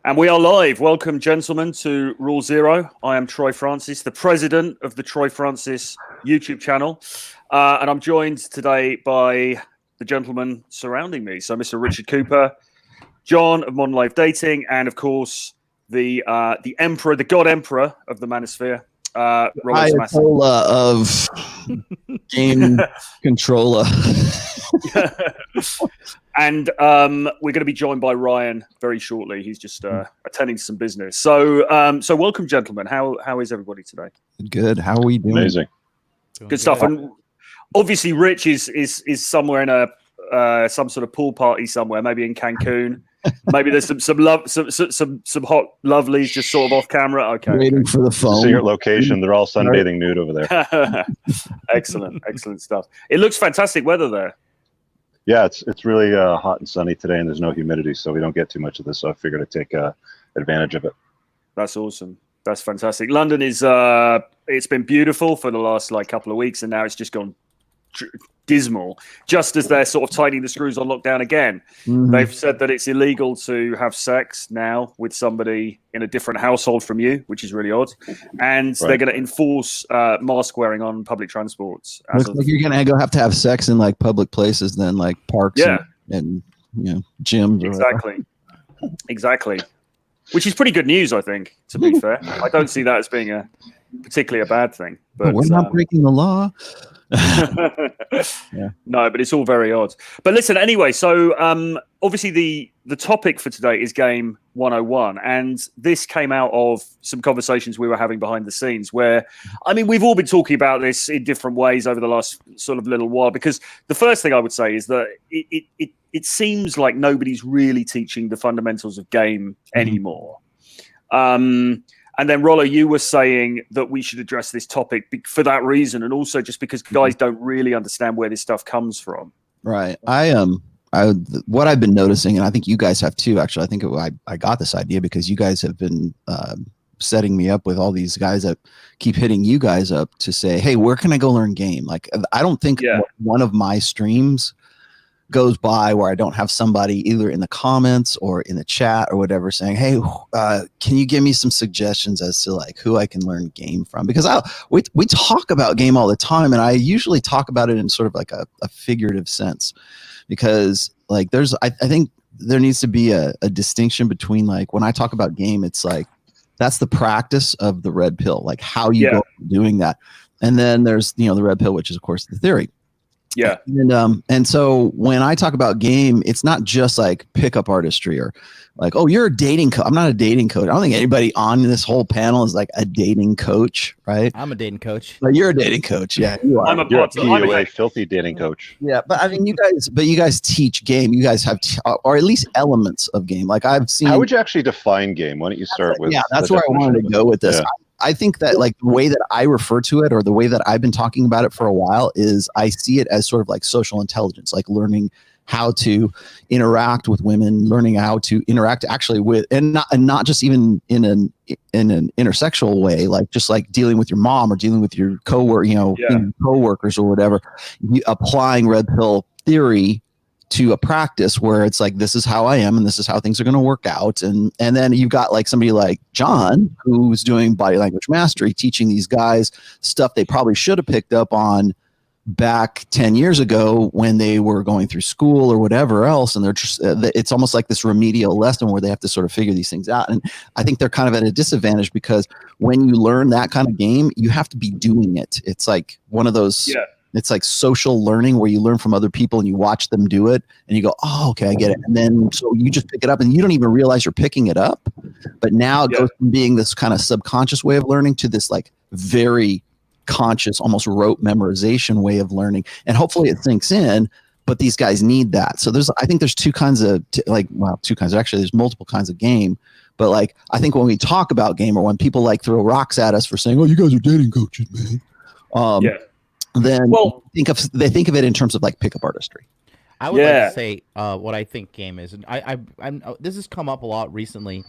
And we are live. Welcome, gentlemen, to Rule Zero. I am Troy Francis, the president of the Troy Francis YouTube channel. And I'm joined today by the gentlemen surrounding me. So Mr. Richard Cooper, John of Modern Life Dating, and of course, the emperor, the god emperor of the manosphere, Ayatollah of game controller. And we're going to be joined by Ryan very shortly. He's just attending to some business. So welcome, gentlemen. How is everybody today? Good. How are we doing? Amazing. Good stuff. And obviously, Rich is somewhere in a some sort of pool party somewhere, maybe in Cancun. Maybe there's some hot lovelies just sort of off camera. Okay, waiting for the phone. See your location. They're all sunbathing nude over there. excellent stuff. It looks fantastic weather there. Yeah, it's really hot and sunny today, and there's no humidity, so we don't get too much of this. So I figured I'd take advantage of it. That's awesome. That's fantastic. London is it's been beautiful for the last couple of weeks, and now it's just gone dismal. Just as they're sort of tightening the screws on lockdown again, they've said that it's illegal to have sex now with somebody in a different household from you, which is really odd. And they're going to enforce mask wearing on public transports. Looks like you're going to have to have sex in public places, then like parks and gyms. Exactly. Which is pretty good news, I think, to be fair. I don't see that as being particularly a bad thing. But we're not breaking the law. No, but it's all very odd. But listen, anyway, so obviously the topic for today is Game 101, and this came out of some conversations we were having behind the scenes where, I mean, we've all been talking about this in different ways over the last sort of little while, because the first thing I would say is that it seems like nobody's really teaching the fundamentals of game anymore. And then, Rollo, you were saying that we should address this topic for that reason, and also just because guys don't really understand where this stuff comes from. Right. What I've been noticing, and I think you guys have too, actually, I think I got this idea because you guys have been setting me up with all these guys that keep hitting you guys up to say, hey, where can I go learn game? Like, I don't think one of my streams goes by where I don't have somebody either in the comments or in the chat or whatever saying, hey, can you give me some suggestions as to who I can learn game from? Because we talk about game all the time, and I usually talk about it in sort of a figurative sense, because I think there needs to be a distinction between when I talk about game, it's that's the practice of the red pill, how you go doing that. And then there's the red pill, which is of course the theory. Yeah. And so when I talk about game, it's not just pickup artistry or oh, you're a dating coach. I'm not a dating coach. I don't think anybody on this whole panel is a dating coach, right? I'm a dating coach. But you're a dating coach. Yeah, you are. You're a PUA filthy dating coach. Yeah, but I mean, you guys teach game. You guys have, or at least elements of game. I've seen. How would you actually define game? Why don't you start with? Yeah, that's where I wanted to go with this. Yeah. I think that the way that I refer to it, or the way that I've been talking about it for a while, is I see it as sort of social intelligence, learning how to interact with women, learning how to interact actually with, and not just even in an intersexual way, just dealing with your mom or dealing with your coworkers or whatever, applying red pill theory to a practice where it's this is how I am and this is how things are going to work out. And then you've got somebody like John, who's doing body language mastery, teaching these guys stuff they probably should have picked up on back 10 years ago when they were going through school or whatever else. And they're just, it's almost like this remedial lesson where they have to sort of figure these things out. And I think they're kind of at a disadvantage because when you learn that kind of game, you have to be doing it. It's one of those, it's social learning where you learn from other people and you watch them do it and you go, oh, okay, I get it. And then so you just pick it up and you don't even realize you're picking it up. But now it goes from being this kind of subconscious way of learning to this very conscious, almost rote memorization way of learning. And hopefully it sinks in, but these guys need that. So I think there's two kinds of actually there's multiple kinds of game. But I think when we talk about game, or when people throw rocks at us for saying, oh, you guys are dating coaches, man. Then they think of it in terms of pickup artistry. I would like to say what I think game is, and I'm this has come up a lot recently,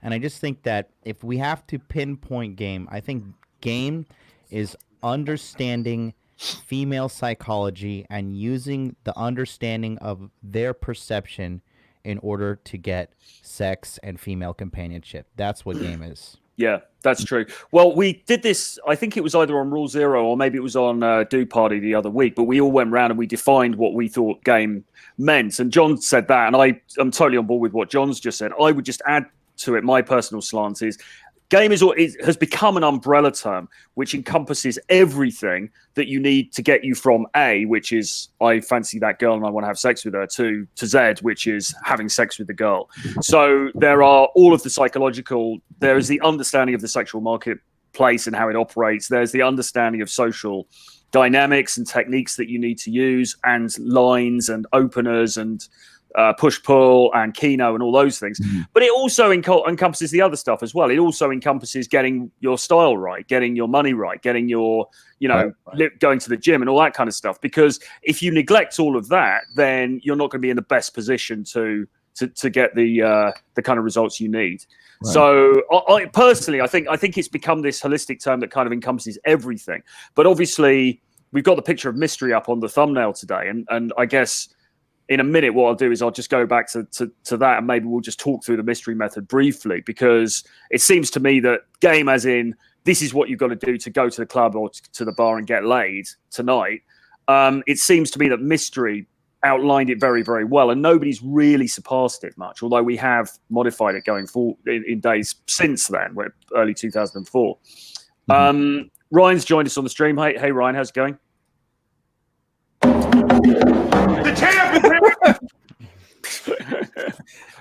and I just think that if we have to pinpoint game, I think game is understanding female psychology and using the understanding of their perception in order to get sex and female companionship. That's what game is. Yeah, that's true. Well, we did this, I think it was either on Rule Zero or maybe it was on Do Party the other week, but we all went around and we defined what we thought game meant. And John said that, and I'm totally on board with what John's just said. I would just add to it, my personal slant is, game has become an umbrella term which encompasses everything that you need to get you from A, which is I fancy that girl and I want to have sex with her, to Z, which is having sex with the girl. So there are all of the psychological, there is the understanding of the sexual marketplace and how it operates. There's the understanding of social dynamics and techniques that you need to use, and lines and openers and push-pull and keno and all those things. But it also encompasses the other stuff as well. It also encompasses getting your style right, getting your money right, getting your, going to the gym and all that kind of stuff. Because if you neglect all of that, then you're not going to be in the best position to get the kind of results you need. Right. So I personally, I think it's become this holistic term that kind of encompasses everything. But obviously, we've got the picture of mystery up on the thumbnail today. And I guess in a minute, what I'll do is I'll just go back to that, and maybe we'll just talk through the mystery method briefly, because it seems to me that game as in this is what you've got to do to go to the club or to the bar and get laid tonight. It seems to me that mystery outlined it very, very well, and nobody's really surpassed it much, although we have modified it going forward in days since then, early 2004. Ryan's joined us on the stream. Hey Ryan, how's it going? The champ!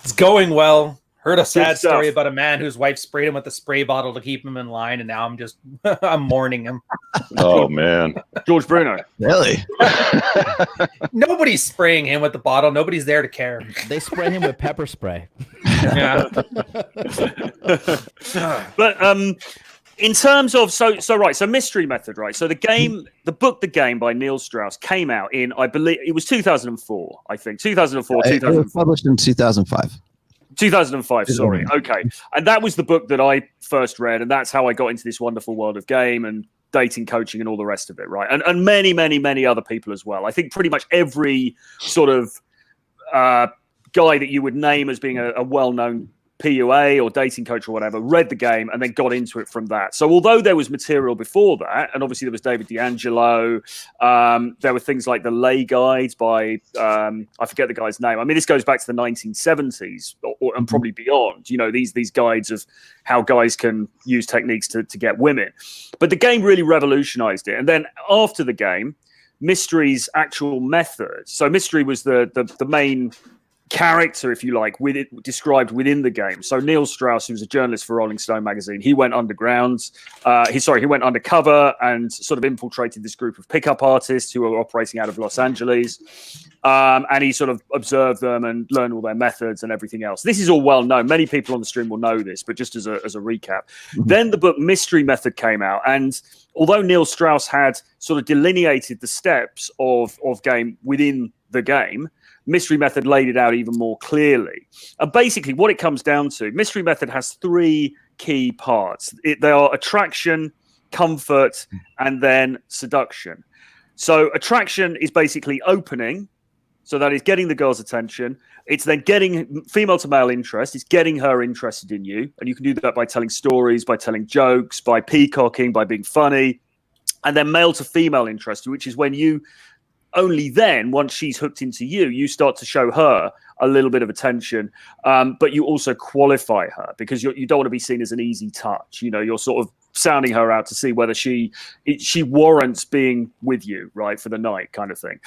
It's going well. Heard a sad story about a man whose wife sprayed him with a spray bottle to keep him in line, and now I'm mourning him. Oh man, George Bruno. Really? Nobody's spraying him with the bottle. Nobody's there to care. They spray him with pepper spray. Yeah. But in terms of so mystery method, right? So the book The Game by Neil Strauss came out in, I believe it was 2004, I think. 2004, 2005. It was published in 2005. 2005, sorry. Okay. And that was the book that I first read, and that's how I got into this wonderful world of game and dating coaching and all the rest of it, right? And many, many, many other people as well. I think pretty much every sort of guy that you would name as being a well-known PUA or dating coach or whatever read The Game and then got into it from that. So although there was material before that, and obviously there was David D'Angelo, there were things like the Lay Guides by I forget the guy's name. I mean, this goes back to the 1970s and probably beyond. These guides of how guys can use techniques to get women. But The Game really revolutionized it. And then after The Game, Mystery's actual method. So Mystery was the main character, if you like, described within The Game. So Neil Strauss, who was a journalist for Rolling Stone magazine, he went underground. He went undercover and sort of infiltrated this group of pickup artists who were operating out of Los Angeles. And he sort of observed them and learned all their methods and everything else. This is all well known. Many people on the stream will know this, but just as a recap. Then the book Mystery Method came out, and although Neil Strauss had sort of delineated the steps of game within The Game, Mystery Method laid it out even more clearly. And basically what it comes down to, Mystery Method has three key parts. They are attraction, comfort, and then seduction. So attraction is basically opening. So that is getting the girl's attention. It's then getting female to male interest. It's getting her interested in you. And you can do that by telling stories, by telling jokes, by peacocking, by being funny. And then male to female interest, which is when you only then, once she's hooked into you, you start to show her a little bit of attention, but you also qualify her because you don't want to be seen as an easy touch. You're sort of sounding her out to see whether she warrants being with you, right, for the night kind of thing.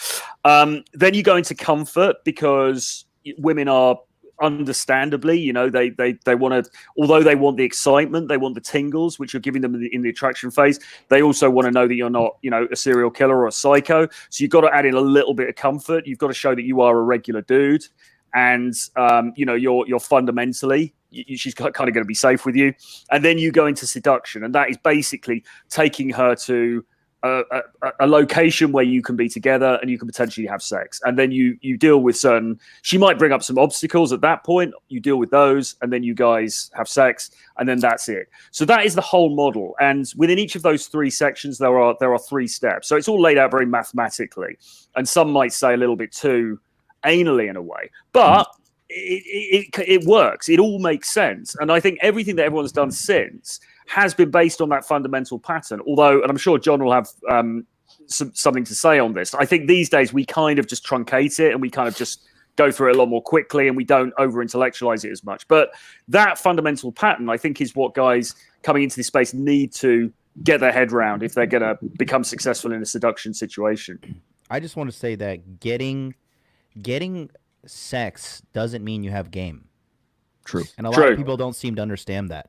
Then you go into comfort because women are understandably, they want to, although they want the excitement, they want the tingles, which you're giving them in the attraction phase. They also want to know that you're not, a serial killer or a psycho. So you've got to add in a little bit of comfort. You've got to show that you are a regular dude, and you're fundamentally, she's kind of going to be safe with you. And then you go into seduction, and that is basically taking her to a location where you can be together and you can potentially have sex. And then you deal with she might bring up some obstacles at that point. You deal with those, and then you guys have sex, and then that's it. So that is the whole model. And within each of those three sections, there are three steps. So it's all laid out very mathematically, and some might say a little bit too anally in a way. But it works. It all makes sense. And I think everything that everyone's done since has been based on that fundamental pattern. Although, and I'm sure John will have something to say on this, I think these days we kind of just truncate it and we kind of just go through it a lot more quickly and we don't over intellectualize it as much. But that fundamental pattern, I think, is what guys coming into this space need to get their head around if they're going to become successful in a seduction situation. I just want to say that getting sex doesn't mean you have game. True. And a lot of people don't seem to understand that.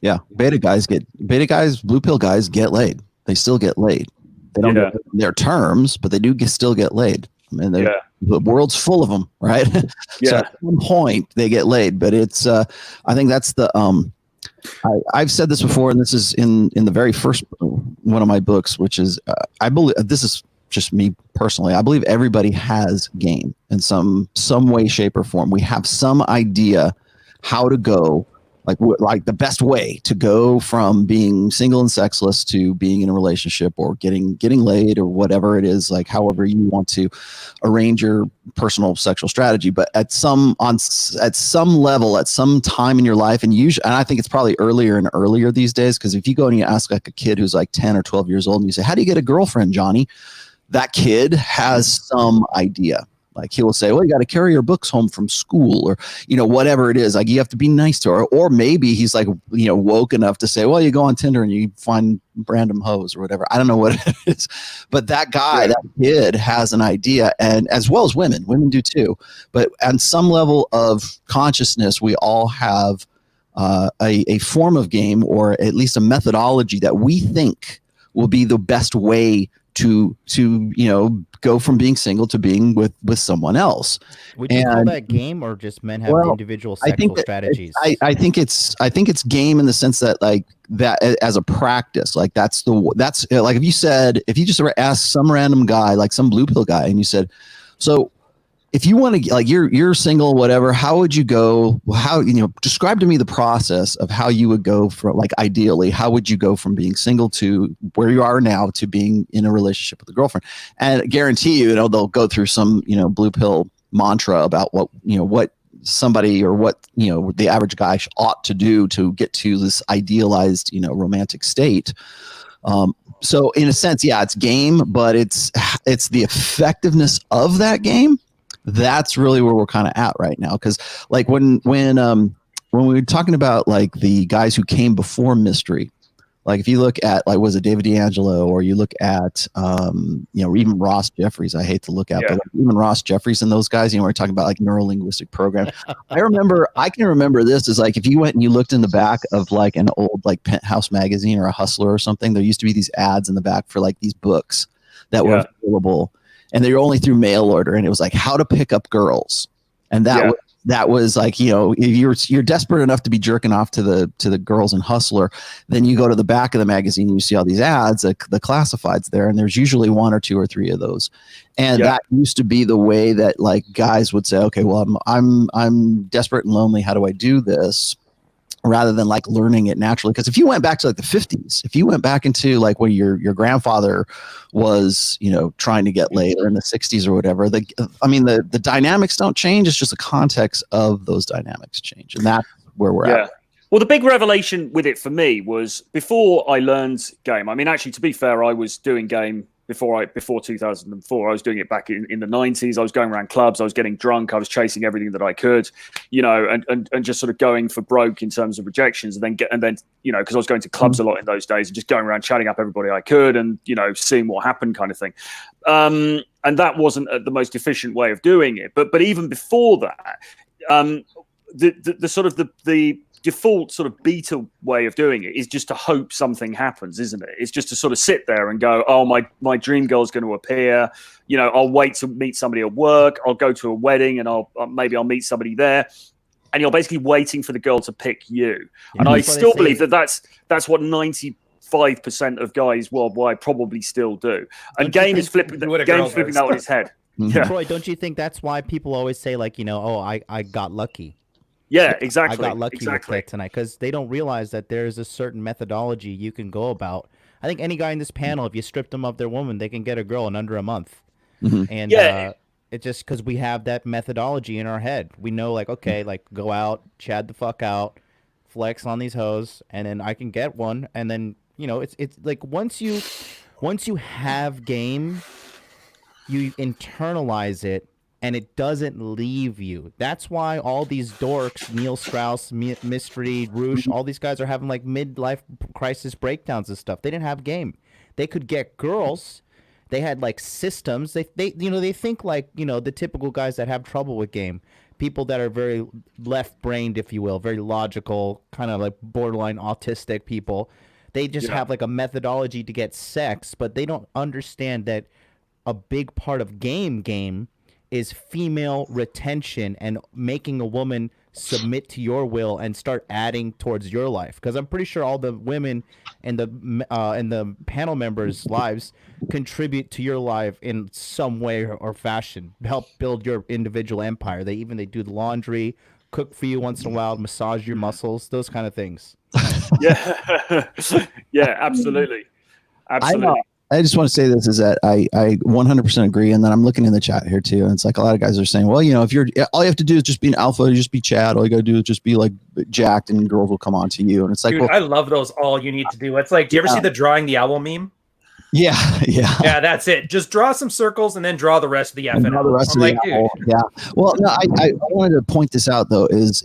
Yeah, beta guys, blue pill guys get laid. They still get laid. They don't get their terms, but they do still get laid. I mean, the world's full of them, right? So at some point they get laid, but it's I think that's the I've said this before, and this is in the very first one of my books, which is I believe this is just me personally. I believe everybody has game in some way, shape, or form. We have some idea how to go, like the best way to go from being single and sexless to being in a relationship or getting laid or whatever it is, like however you want to arrange your personal sexual strategy. But at some level, at some time in your life, and I think it's probably earlier and earlier these days, because if you go and you ask like a kid who's like 10 or 12 years old and you say, how do you get a girlfriend, Johnny? That kid has some idea. Like he will say, well, you got to carry your books home from school, or, whatever it is. Like you have to be nice to her. Or maybe he's like, woke enough to say, well, you go on Tinder and you find random hoes or whatever. I don't know what it is. But that guy, that kid has an idea, and as well as women do too. But on some level of consciousness, we all have a form of game, or at least a methodology that we think will be the best way to go from being single to being with someone else. Would you call that game, or just men have individual sexual strategies? I think it's game in the sense that like that as a practice. Like that's like if you just asked some random guy, like some blue pill guy, and you said, so if you want to, like, you're single, whatever, how would you go? How, describe to me the process of how you would go from, like, ideally, how would you go from being single to where you are now to being in a relationship with a girlfriend? And I guarantee you, they'll go through some, blue pill mantra about what somebody, or what, the average guy ought to do to get to this idealized, romantic state. So in a sense, yeah, it's game, but it's the effectiveness of that game. That's really where we're kind of at right now. Because like when we were talking about like the guys who came before Mystery, like if you look at, like, was it David D'Angelo, or you look at even Ross Jeffries, I hate to look at, but like even Ross Jeffries and those guys, we're talking about like neuro-linguistic program. I can remember this is like if you went and you looked in the back of like an old like Penthouse magazine or a Hustler or something, there used to be these ads in the back for like these books that were available. And they were only through mail order, and it was like how to pick up girls, and that was like, if you're desperate enough to be jerking off to the girls in Hustler, then you go to the back of the magazine and you see all these ads, the classifieds there, and there's usually one or two or three of those, and that used to be the way that like guys would say, okay, well, I'm desperate and lonely, how do I do this? Rather than like learning it naturally. Because if you went back to like the 50s, if you went back into like when your grandfather was, trying to get laid, or in the 60s or whatever, the dynamics don't change. It's just the context of those dynamics change. And that's where we're at. Well, the big revelation with it for me was before I learned game. I mean, actually, to be fair, I was doing game before 2004. I was doing it back in the 90s. I was going around clubs. I was getting drunk. I was chasing everything that I could, and just sort of going for broke in terms of rejections. And then because I was going to clubs a lot in those days and just going around chatting up everybody I could and, seeing what happened kind of thing. And that wasn't the most efficient way of doing it. But even before that, the sort of the default sort of beta way of doing it is just to hope something happens, isn't it? It's just to sort of sit there and go, oh, my dream girl's going to appear. I'll wait to meet somebody at work. I'll go to a wedding and I'll meet somebody there. And you're basically waiting for the girl to pick you. And I still believe that's what 95% of guys worldwide probably still do. And game is flipping that on its head. Yeah. Troy, don't you think that's why people always say like, I got lucky? Yeah, exactly. I got lucky with that tonight, because they don't realize that there's a certain methodology you can go about. I think any guy in this panel, if you stripped them of their woman, they can get a girl in under a month. Mm-hmm. And It's just because we have that methodology in our head. We know, like, okay, like, go out, chad the fuck out, flex on these hoes, and then I can get one. And then, you know, it's like once you have game, you internalize it, and it doesn't leave you. That's why all these dorks, Neil Strauss, Mystery, Roosh, all these guys are having like midlife crisis breakdowns and stuff. They didn't have game. They could get girls. They had like systems. They think like, you know, the typical guys that have trouble with game. People that are very left-brained, if you will, very logical, kind of like borderline autistic people. They just have like a methodology to get sex, but they don't understand that a big part of game is female retention and making a woman submit to your will and start adding towards your life. Because I'm pretty sure all the women and the panel members' lives contribute to your life in some way or fashion, help build your individual empire. They do the laundry, cook for you once in a while, massage your muscles, those kind of things. Yeah, yeah, absolutely. I just want to say this is that I 100% agree. And then I'm looking in the chat here too. And it's like a lot of guys are saying, well, you know, if all you have to do is just be an alpha, you just be Chad. All you got to do is just be like jacked and girls will come on to you. And it's like, dude, I love those. All you need to do. It's like, do you ever see the drawing the owl meme? Yeah. Yeah, that's it. Just draw some circles and then draw the rest of the F. Draw the rest of the owl. Yeah. Well, no, I wanted to point this out though, is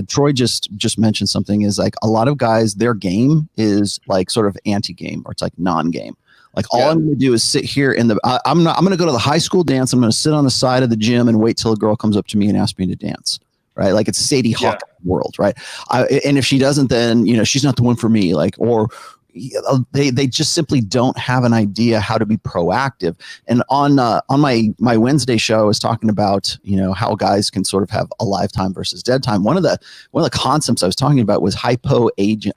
Troy just mentioned something, is like a lot of guys, their game is like sort of anti-game, or it's like non-game. Like all I'm going to do is sit here in the, I'm going to go to the high school dance. I'm going to sit on the side of the gym and wait till a girl comes up to me and asks me to dance. Right. Like it's Sadie Hawk world. Right. And if she doesn't, then, you know, she's not the one for me. Like, or they just simply don't have an idea how to be proactive. And on my Wednesday show, I was talking about, you know, how guys can sort of have a alive time versus dead time. One of the concepts I was talking about was hypo agency.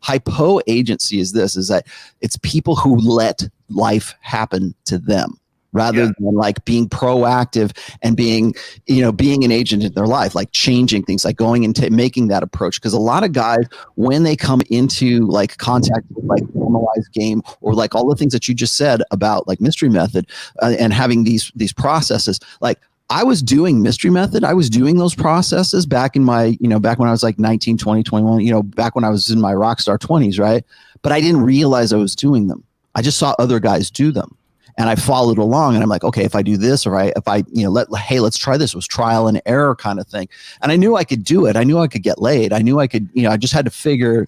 Hypo agency is that it's people who let life happen to them, rather than like being proactive and being an agent in their life, like changing things, like going and making that approach. Because a lot of guys, when they come into like contact with like normalized game, or like all the things that you just said about like mystery method and having these processes, like I was doing mystery method. I was doing those processes back in my, back when I was like 19, 20, 21, back when I was in my rock star 20s. Right. But I didn't realize I was doing them. I just saw other guys do them. And I followed along, and I'm like, okay, if I do this, or let's try this. It was trial and error kind of thing. And I knew I could do it. I knew I could get laid. I knew I could, I just had to figure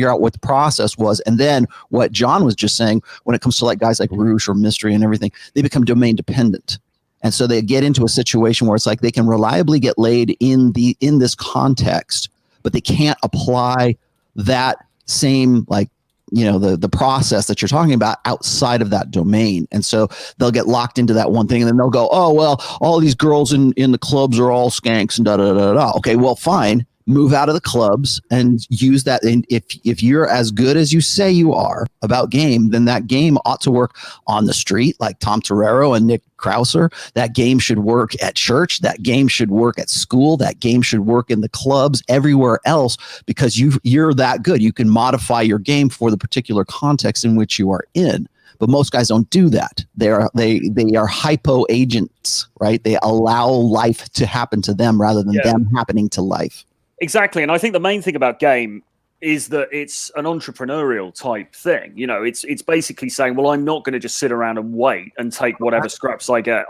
out what the process was. And then what John was just saying, when it comes to like guys like Roosh or Mystery and everything, they become domain dependent. And so they get into a situation where it's like they can reliably get laid in this context, but they can't apply that same like, the process that you're talking about outside of that domain. And so they'll get locked into that one thing, and then they'll go, oh, well, all these girls in the clubs are all skanks and da-da-da-da. Okay, well, fine. Move out of the clubs and use that. And if you're as good as you say you are about game, then that game ought to work on the street, like Tom Torero and Nick Krauser. That game should work at church. That game should work at school. That game should work in the clubs, everywhere else, because you're that good. You can modify your game for the particular context in which you are in. But most guys don't do that. They are hypo agents, right? They allow life to happen to them rather than them happening to life. Exactly. And I think the main thing about game is that it's an entrepreneurial type thing. It's basically saying, well, I'm not going to just sit around and wait and take whatever scraps I get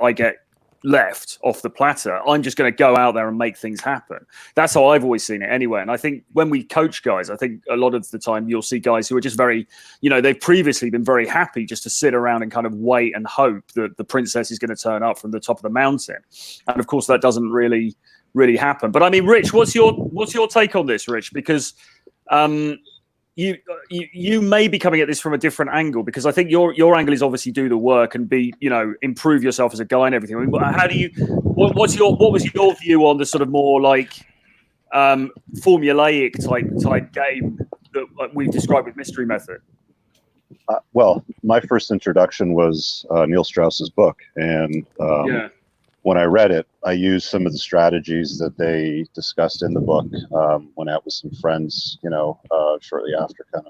left off the platter. I'm just going to go out there and make things happen. That's how I've always seen it anyway. And I think when we coach guys, I think a lot of the time you'll see guys who are just very, they've previously been very happy just to sit around and kind of wait and hope that the princess is going to turn up from the top of the mountain. And of course that doesn't really happen. But I mean, Rich, what's your take on this, Rich? Because you may be coming at this from a different angle, because I think your angle is obviously do the work and be, improve yourself as a guy and everything. I mean, how do you? What was your view on the sort of more like formulaic type game that we've described with mystery method? Well, my first introduction was Neil Strauss's book, and when I read it, I used some of the strategies that they discussed in the book. Went out with some friends, shortly after, kind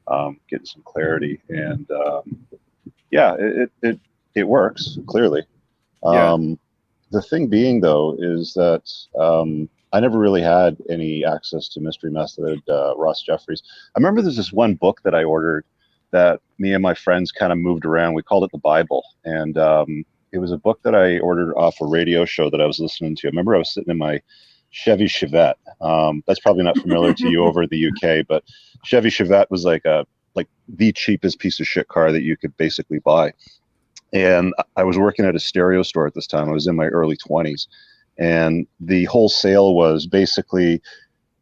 of getting some clarity. And it it works clearly. The thing being, though, is that I never really had any access to Mystery Method, Ross Jeffries. I remember there's this one book that I ordered that me and my friends kind of moved around. We called it the Bible. And it was a book that I ordered off a radio show that I was listening to. I remember I was sitting in my Chevy Chevette. That's probably not familiar to you over the UK, but Chevy Chevette was like the cheapest piece of shit car that you could basically buy. And I was working at a stereo store at this time. I was in my early 20s. And the whole sale was basically,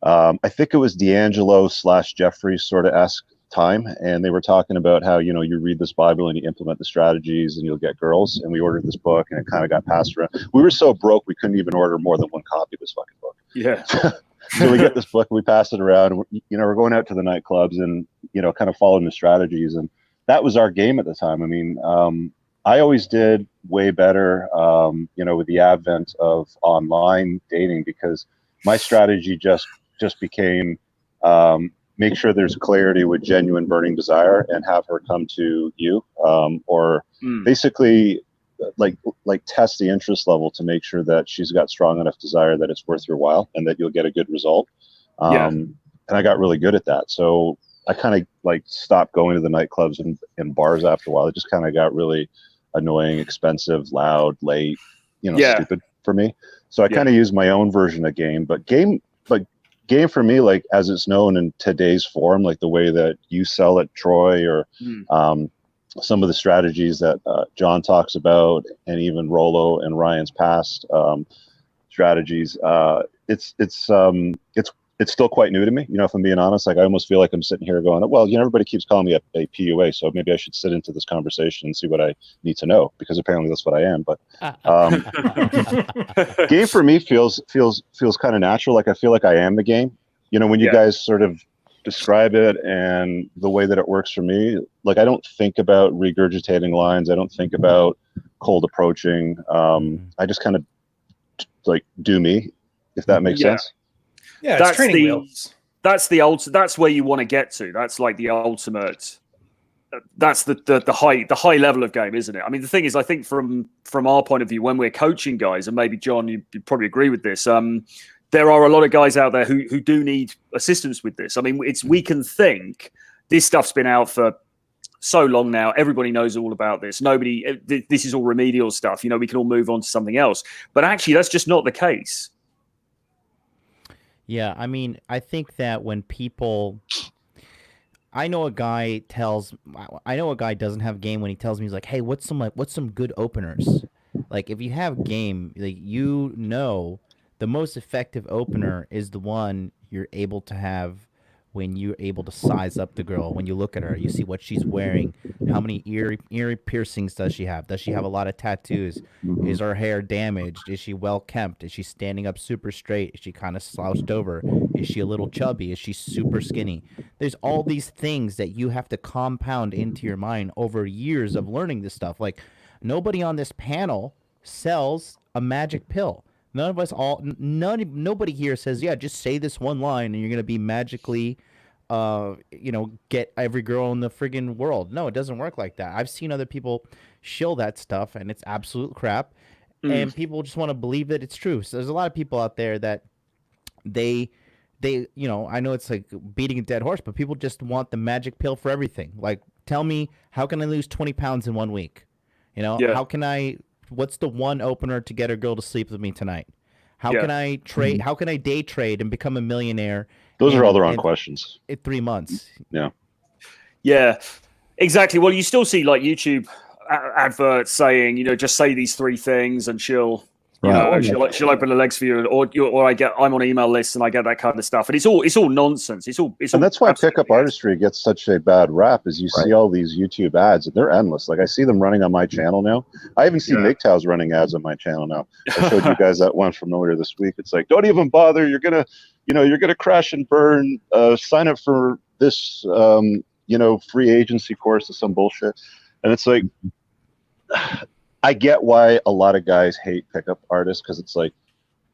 I think it was D'Angelo / Jeffries sort of esque time. And they were talking about how, you know, you read this Bible and you implement the strategies and you'll get girls. And we ordered this book and it kind of got passed around. We were so broke, we couldn't even order more than one copy of this fucking book. Yeah. So we get this book and we pass it around. And you know, we're going out to the nightclubs and, you know, kind of following the strategies. And that was our game at the time. I mean, I always did way better, you know, with the advent of online dating, because my strategy just became make sure there's clarity with genuine burning desire and have her come to you, or basically like test the interest level to make sure that she's got strong enough desire that it's worth your while and that you'll get a good result. And I got really good at that. So I kind of like stopped going to the nightclubs and bars after a while. It just kind of got really annoying, expensive, loud, late, you know, stupid for me. So I kind of used my own version of game, but game for me, like as it's known in today's form, like the way that you sell it, Troy, or some of the strategies that John talks about, and even Rollo and Ryan's past strategies, it's still quite new to me. You know, if I'm being honest, like I almost feel like I'm sitting here going, well, you know, everybody keeps calling me a PUA, so maybe I should sit into this conversation and see what I need to know, because apparently that's what I am. But game for me feels kind of natural. Like I feel like I am the game. You know, when you guys sort of describe it and the way that it works for me, like I don't think about regurgitating lines. I don't think about cold approaching. I just kind of like do me, if that makes sense. Yeah, it's training wheels. That's where you want to get to. That's like the ultimate. That's the high level of game, isn't it? I mean, the thing is, I think from our point of view, when we're coaching guys, and maybe John, you probably agree with this. There are a lot of guys out there who do need assistance with this. I mean, we can think this stuff's been out for so long now. Everybody knows all about this. This is all remedial stuff. You know, we can all move on to something else. But actually, that's just not the case. Yeah, I mean, I think that when people, I know a guy doesn't have game when he tells me, he's like, hey, what's some good openers? Like, if you have game, like, you know, the most effective opener is the one you're able to have when you're able to size up the girl. When you look at her, you see what she's wearing. How many ear piercings does she have? Does she have a lot of tattoos? Is her hair damaged? Is she well kempt? Is she standing up super straight? Is she kind of slouched over? Is she a little chubby? Is she super skinny? There's all these things that you have to compound into your mind over years of learning this stuff. Like, nobody on this panel sells a magic pill. Nobody here says, yeah, just say this one line and you're going to be magically, get every girl in the friggin' world. No, it doesn't work like that. I've seen other people shill that stuff and it's absolute crap. And people just want to believe that it's true. So there's a lot of people out there that they, I know it's like beating a dead horse, but people just want the magic pill for everything. Like, tell me, how can I lose 20 pounds in 1 week? You know, what's the one opener to get a girl to sleep with me tonight? How can I trade? How can I day trade and become a millionaire? Those are all the wrong questions. In 3 months. Yeah, exactly. Well, you still see like YouTube adverts saying, you know, just say these 3 things and she'll open the legs for you, or I'm on email lists and I get that kind of stuff, and it's all nonsense. And that's why pickup artistry gets such a bad rap. Is you see all these YouTube ads and they're endless. Like I see them running on my channel now. I even see MGTOWs running ads on my channel now. I showed you guys that one from earlier this week. It's like, don't even bother. You're gonna crash and burn. Sign up for this, free agency course or some bullshit. And it's like, I get why a lot of guys hate pickup artists, because it's like,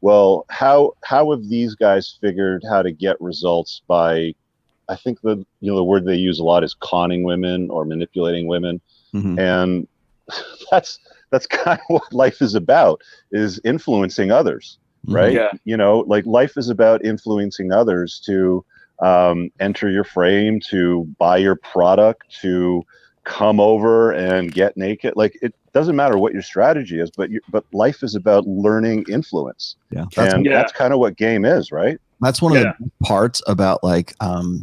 well, how have these guys figured how to get results by, I think the word they use a lot is conning women or manipulating women. And that's kind of what life is about, is influencing others, right? Yeah. You know, like life is about influencing others to enter your frame, to buy your product, to come over and get naked. Like, it doesn't matter what your strategy is, but life is about learning influence. Yeah, that's kind of what game is, right? That's one of the parts about like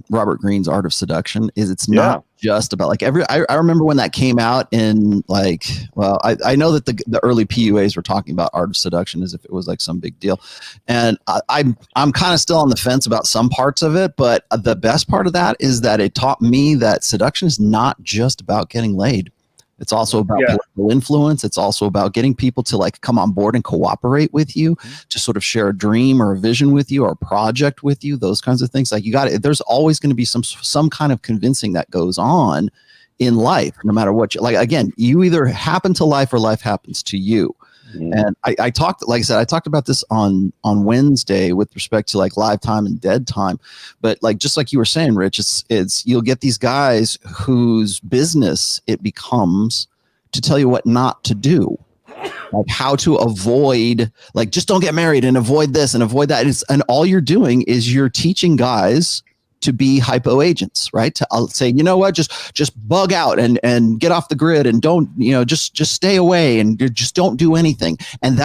Robert Greene's Art of Seduction, is it's not just about like I remember when that came out in like, well, I know that the early PUAs were talking about Art of Seduction as if it was like some big deal. And I'm kind of still on the fence about some parts of it, but the best part of that is that it taught me that seduction is not just about getting laid. It's also about political influence. It's also about getting people to like come on board and cooperate with you, to sort of share a dream or a vision with you or a project with you, those kinds of things. Like, you got it. There's always going to be some kind of convincing that goes on in life, no matter what. Like, again, you either happen to life or life happens to you. And I talked, like I said, I talked about this on Wednesday with respect to like live time and dead time. But like, just like you were saying, Rich, it's you'll get these guys whose business it becomes to tell you what not to do, like how to avoid, like, just don't get married and avoid this and avoid that. And all you're doing is you're teaching guys to be hypo agents, right? To say, you know what, just bug out and get off the grid and don't, just stay away and just don't do anything. And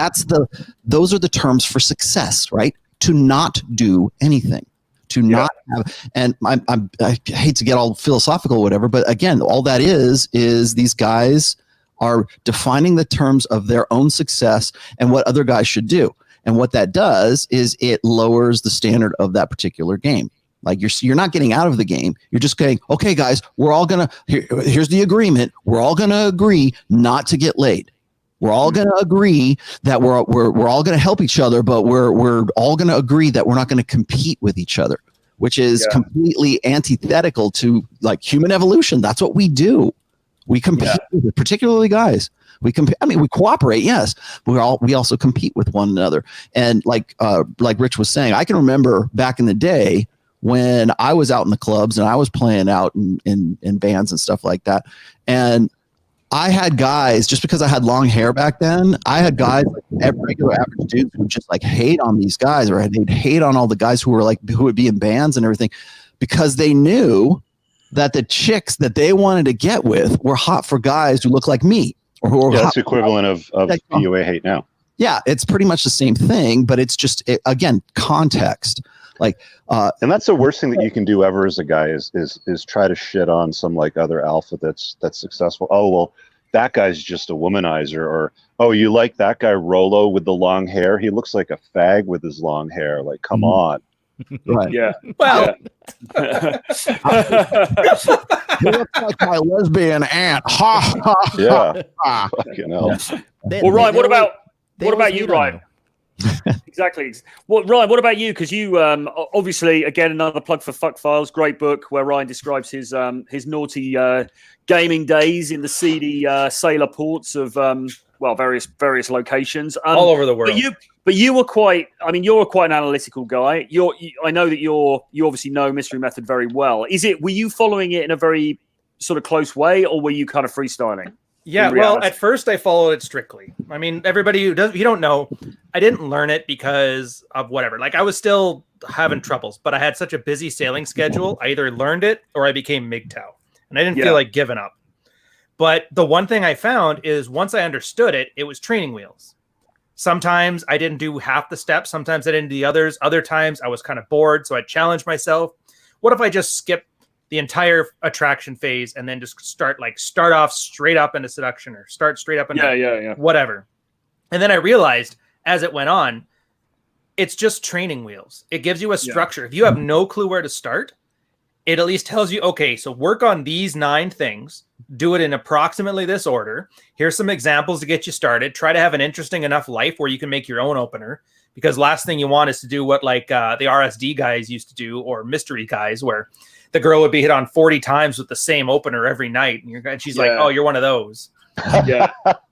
those are the terms for success, right? To not do anything, to not have. And I hate to get all philosophical or whatever, but again, all that is these guys are defining the terms of their own success and what other guys should do. And what that does is it lowers the standard of that particular game. Like, you're not getting out of the game. You're just saying, okay, guys, we're all gonna here's the agreement. We're all gonna agree not to get laid. We're all gonna agree that we're all gonna help each other, but we're all gonna agree that we're not gonna compete with each other, which is completely antithetical to like human evolution. That's what we do. We compete, particularly guys. We compete. I mean, we cooperate, yes. But we also compete with one another. And like Rich was saying, I can remember back in the day when I was out in the clubs and I was playing out in bands and stuff like that. And I had guys, just because I had long hair back then, I had guys, like regular average dudes, who would just like hate on these guys, or they'd hate on all the guys who would be in bands and everything, because they knew that the chicks that they wanted to get with were hot for guys who look like me. Or who are that's the equivalent of PUA hate now. Yeah, it's pretty much the same thing, but it's just, again, context. Like, and that's the worst thing that you can do ever as a guy is try to shit on some like other alpha that's successful. Oh, well, that guy's just a womanizer. Or, oh, you like that guy Rolo with the long hair? He looks like a fag with his long hair. Like, come on. Right. Yeah. Well, You look like my lesbian aunt. Ha ha. Yeah. Ha. Fucking hell. Well, Ryan, what about you, Ryan? Exactly. Well, Ryan, what about you? Because you obviously, again, another plug for Fuck Files, great book where Ryan describes his naughty gaming days in the seedy sailor ports of various locations all over the world. But you were quite. I mean, you're quite an analytical guy. I know that you obviously know Mystery Method very well. Were you following it in a very sort of close way, or were you kind of freestyling? Yeah, well, at first I followed it strictly. I mean, everybody who you don't know, I didn't learn it because of whatever. Like, I was still having troubles, but I had such a busy sailing schedule. I either learned it or I became MGTOW, and I didn't feel like giving up. But the one thing I found is once I understood it, it was training wheels. Sometimes I didn't do half the steps. Sometimes I didn't do the others. Other times I was kind of bored, so I challenged myself. What if I just skip the entire attraction phase and then just start off straight up into seduction, or start straight up into whatever. And then I realized as it went on, it's just training wheels. It gives you a structure. If you have no clue where to start, it at least tells you, okay, so work on these 9 things, do it in approximately this order. Here's some examples to get you started. Try to have an interesting enough life where you can make your own opener, because last thing you want is to do what the RSD guys used to do, or mystery guys, where the girl would be hit on 40 times with the same opener every night. And she's like, oh, you're one of those. Yeah. But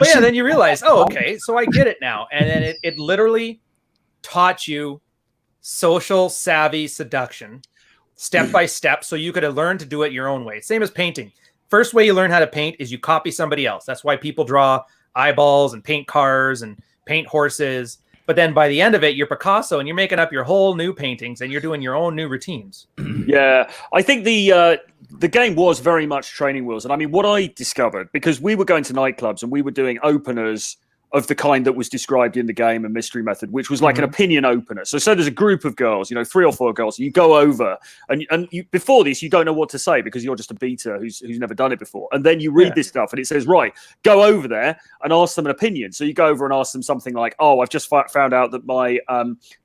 yeah, then you realize, oh, okay, so I get it now. And then it literally taught you social savvy seduction step by step, so you could have learned to do it your own way. Same as painting. First way you learn how to paint is you copy somebody else. That's why people draw eyeballs and paint cars and paint horses. But then by the end of it, you're Picasso and you're making up your whole new paintings and you're doing your own new routines. Yeah, I think the game was very much training wheels. And I mean, what I discovered, because we were going to nightclubs and we were doing openers of the kind that was described in the game and mystery method, which was like an opinion opener. So there's a group of girls, 3 or 4 girls, you go over and you, before this, you don't know what to say because you're just a beta who's never done it before. And then you read this stuff and it says, right, go over there and ask them an opinion. So you go over and ask them something like, oh, I've just found out that my,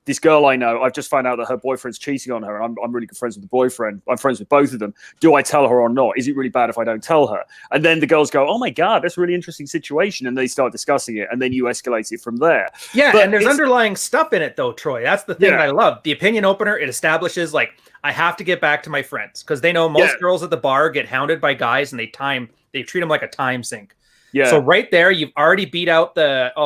this girl I know, I've just found out that her boyfriend's cheating on her. And I'm really good friends with the boyfriend. I'm friends with both of them. Do I tell her or not? Is it really bad if I don't tell her? And then the girls go, oh my God, that's a really interesting situation. And they start discussing it. And then you escalate it from there. Yeah, but and there's underlying stuff in it, though, Troy. That's the thing that I love. The opinion opener, it establishes, like, I have to get back to my friends because they know most girls at the bar get hounded by guys and they treat them like a time sink. Yeah. So right there, you've already beat out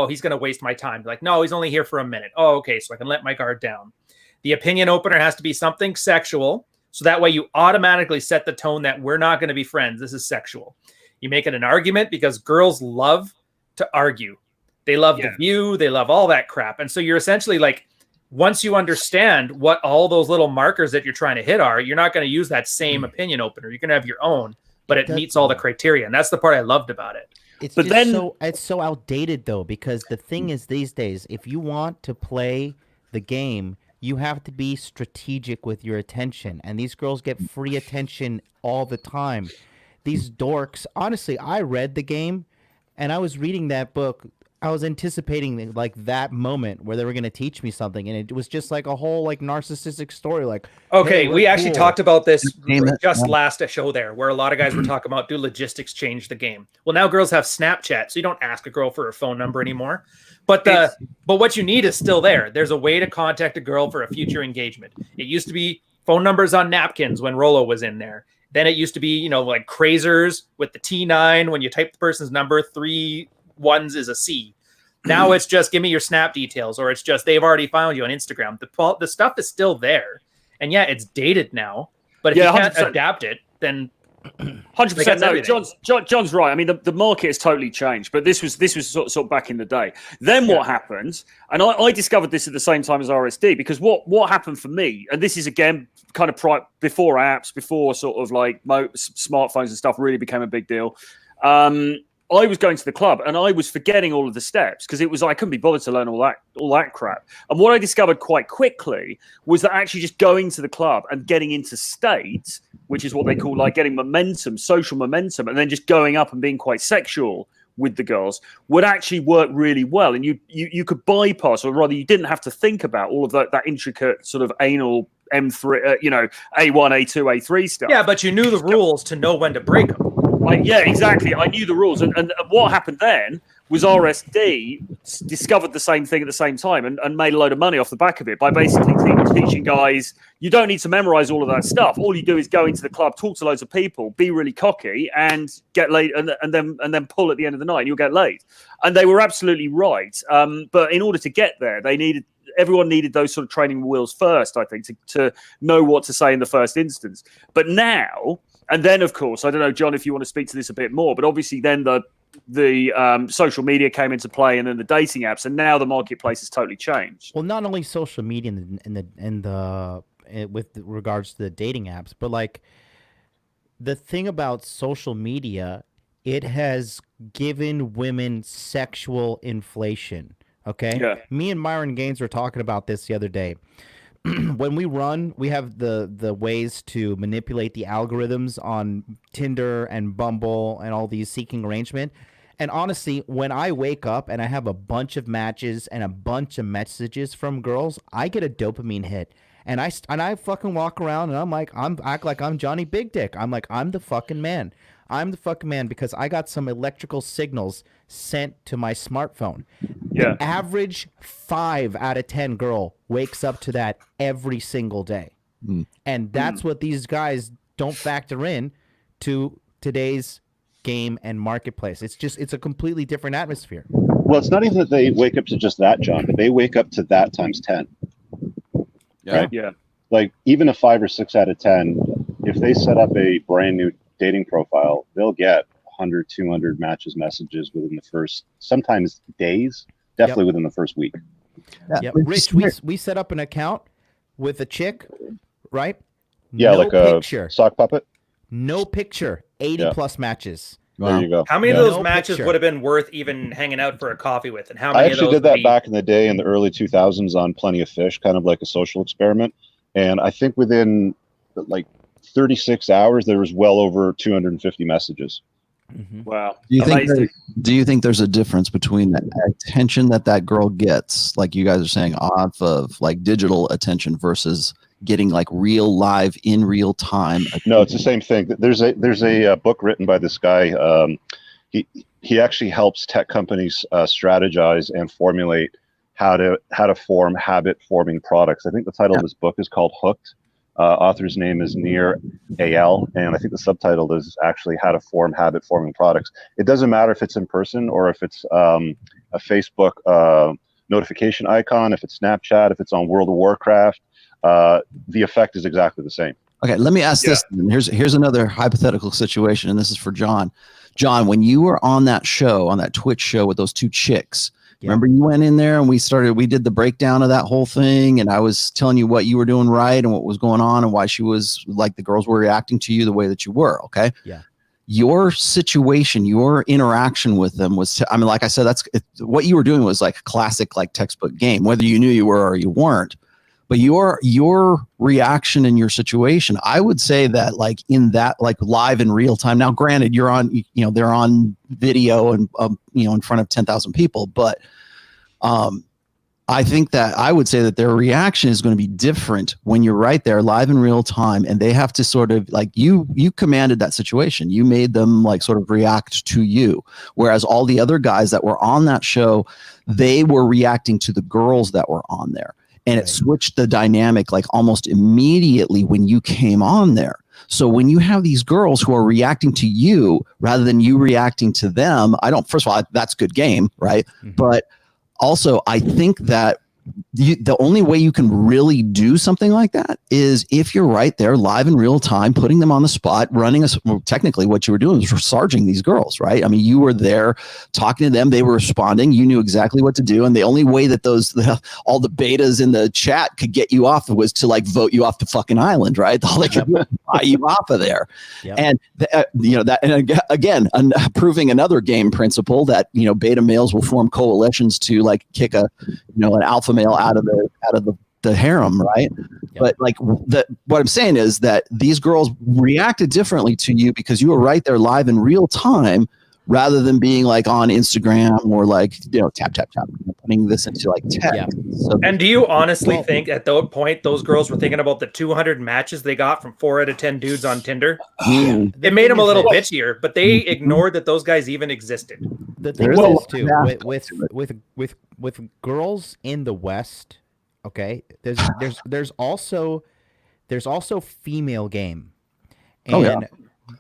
he's going to waste my time. Like, no, he's only here for a minute. Oh, okay, so I can let my guard down. The opinion opener has to be something sexual. So that way you automatically set the tone that we're not going to be friends. This is sexual. You make it an argument because girls love to argue. They love the view. They love all that crap. And so you're essentially like, once you understand what all those little markers that you're trying to hit are, you're not going to use that same opinion opener. You're going to have your own, but it meets all the criteria. And that's the part I loved about it. It's so outdated, though, because the thing is these days, if you want to play the game, you have to be strategic with your attention. And these girls get free attention all the time. These dorks, honestly, I read the game and I was reading that book. I was anticipating like that moment where they were going to teach me something, and it was just like a whole like narcissistic story. Like, okay, hey, we actually talked about this just last show there, where a lot of guys were talking about, do logistics change the game? Well, now girls have Snapchat, so you don't ask a girl for her phone number anymore. But what you need is still there. There's a way to contact a girl for a future engagement. It used to be phone numbers on napkins when Rolo was in there. Then it used to be, like Crazers with the T9. When you type the person's number, 3 1s is a C. Now it's just give me your Snap details, or it's just they've already found you on Instagram. The stuff is still there, and it's dated now. But if you can't 100%. Adapt it, then 100%. No, John's right. I mean, the market has totally changed, but this was sort of back in the day. Then what happened, and I discovered this at the same time as RSD, because what happened for me, and this is again kind of before apps, before sort of like smartphones and stuff really became a big deal. I was going to the club and I was forgetting all of the steps because it was I couldn't be bothered to learn all that crap. And what I discovered quite quickly was that actually just going to the club and getting into state, which is what they call like getting momentum, social momentum, and then just going up and being quite sexual with the girls would actually work really well. And you could bypass, or rather you didn't have to think about all of that intricate sort of anal M3, A1, A2, A3 stuff. Yeah, but you knew the rules to know when to break them. Yeah, exactly. I knew the rules. And what happened then was RSD discovered the same thing at the same time and made a load of money off the back of it by basically teaching guys, you don't need to memorize all of that stuff. All you do is go into the club, talk to loads of people, be really cocky, and get laid, and then pull at the end of the night and you'll get laid. And they were absolutely right. But in order to get there, everyone needed those sort of training wheels first, I think, to know what to say in the first instance. But now... And then, of course, I don't know, John, if you want to speak to this a bit more, but obviously then the social media came into play, and then the dating apps, and now the marketplace has totally changed. Well, not only social media with regards to the dating apps, but like the thing about social media, it has given women sexual inflation. Okay, me and Myron Gaines were talking about this the other day. When we run, we have the ways to manipulate the algorithms on Tinder and Bumble and all these seeking arrangement. And honestly, when I wake up and I have a bunch of matches and a bunch of messages from girls, I get a dopamine hit. And I fucking walk around and act like I'm Johnny Big Dick. I'm like, I'm the fucking man. I'm the fucking man because I got some electrical signals sent to my smartphone. Yeah. The average 5 out of 10 girl wakes up to that every single day. And that's what these guys don't factor in to today's game and marketplace. It's a completely different atmosphere. Well, it's not even that they wake up to just that, John, but they wake up to that times 10. Yeah. Right? Yeah. Like even a 5 or 6 out of 10, if they set up a brand new dating profile, they'll get 100, 200 messages within the first, sometimes days, definitely within the first week. Yeah, Rich, we set up an account with a chick, right? Yeah, no like picture. A sock puppet. No picture. 80 plus matches. Wow. There you go. How many of those matches would have been worth even hanging out for a coffee with? And how many I actually of those did that back in the day in the early 2000s on Plenty of Fish, kind of like a social experiment. And I think within like 36 hours, there was well over 250 messages. Mm-hmm. Wow. Do you think there's a difference between the attention that girl gets, like you guys are saying, off of like digital attention versus getting like real live in real time? No, it's the same thing. There's a book written by this guy. He actually helps tech companies strategize and formulate how to form habit forming products. I think the title of his book is called Hooked. Author's name is Nir Eyal, and I think the subtitle is actually How to Form Habit Forming Products. It doesn't matter if it's in person or if it's a Facebook notification icon, if it's Snapchat, if it's on World of Warcraft. The effect is exactly the same. Okay, let me ask this. Here's another hypothetical situation, and this is for John. John, when you were on that show, on that Twitch show with those two chicks, remember you went in there and we did the breakdown of that whole thing, and I was telling you what you were doing right and what was going on and why she was like the girls were reacting to you the way that you were. Okay. Yeah. Your situation, your interaction with them was, I mean, like I said, what you were doing was like a classic, like textbook game, whether you knew you were or you weren't. But your reaction in your situation, I would say that like in that like live in real time. Now, granted, you're on, they're on video and in front of 10,000 people, but I think that I would say that their reaction is going to be different when you're right there live in real time, and they have to sort of like you commanded that situation. You made them like sort of react to you, whereas all the other guys that were on that show, they were reacting to the girls that were on there. And it switched the dynamic like almost immediately when you came on there. So when you have these girls who are reacting to you rather than you reacting to them, first of all, that's good game, right? Mm-hmm. But also, I think that the only way you can really do something like that is if you're right there live in real time, putting them on the spot, technically what you were doing was sarging these girls, right? I mean, you were there talking to them. They were responding. You knew exactly what to do. And the only way that all the betas in the chat could get you off was to like vote you off the fucking island, right? All they could buy you off of there. Yep. And, and again, proving another game principle that, beta males will form coalitions to like kick an alpha male out of the harem, right? Yep. But like what I'm saying is that these girls reacted differently to you because you were right there live in real time rather than being like on Instagram or like tap putting this into like text. Yeah. So, and do you honestly think at that point those girls were thinking about the 200 matches they got from 4 out of 10 dudes on Tinder? It made them a little bitchier, but they ignored that those guys even existed. The thing is too with girls in the West, okay, there's also female game, and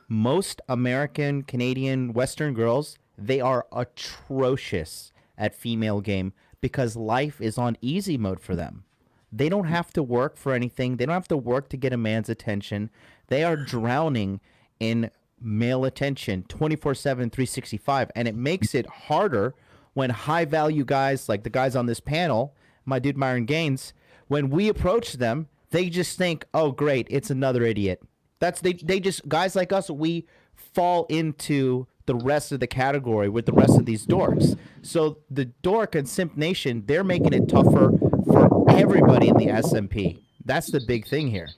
most American, Canadian, Western girls, they are atrocious at female game because life is on easy mode for them. They don't have to work for anything. They don't have to work to get a man's attention. They are drowning in male attention 24/7, 365, and it makes it harder when high-value guys like the guys on this panel, my dude Myron Gaines, when we approach them, they just think, oh, great, it's another idiot. They just, guys like us, we fall into the rest of the category with the rest of these dorks. So the dork and simp nation, they're making it tougher for everybody in the SMP. That's the big thing here.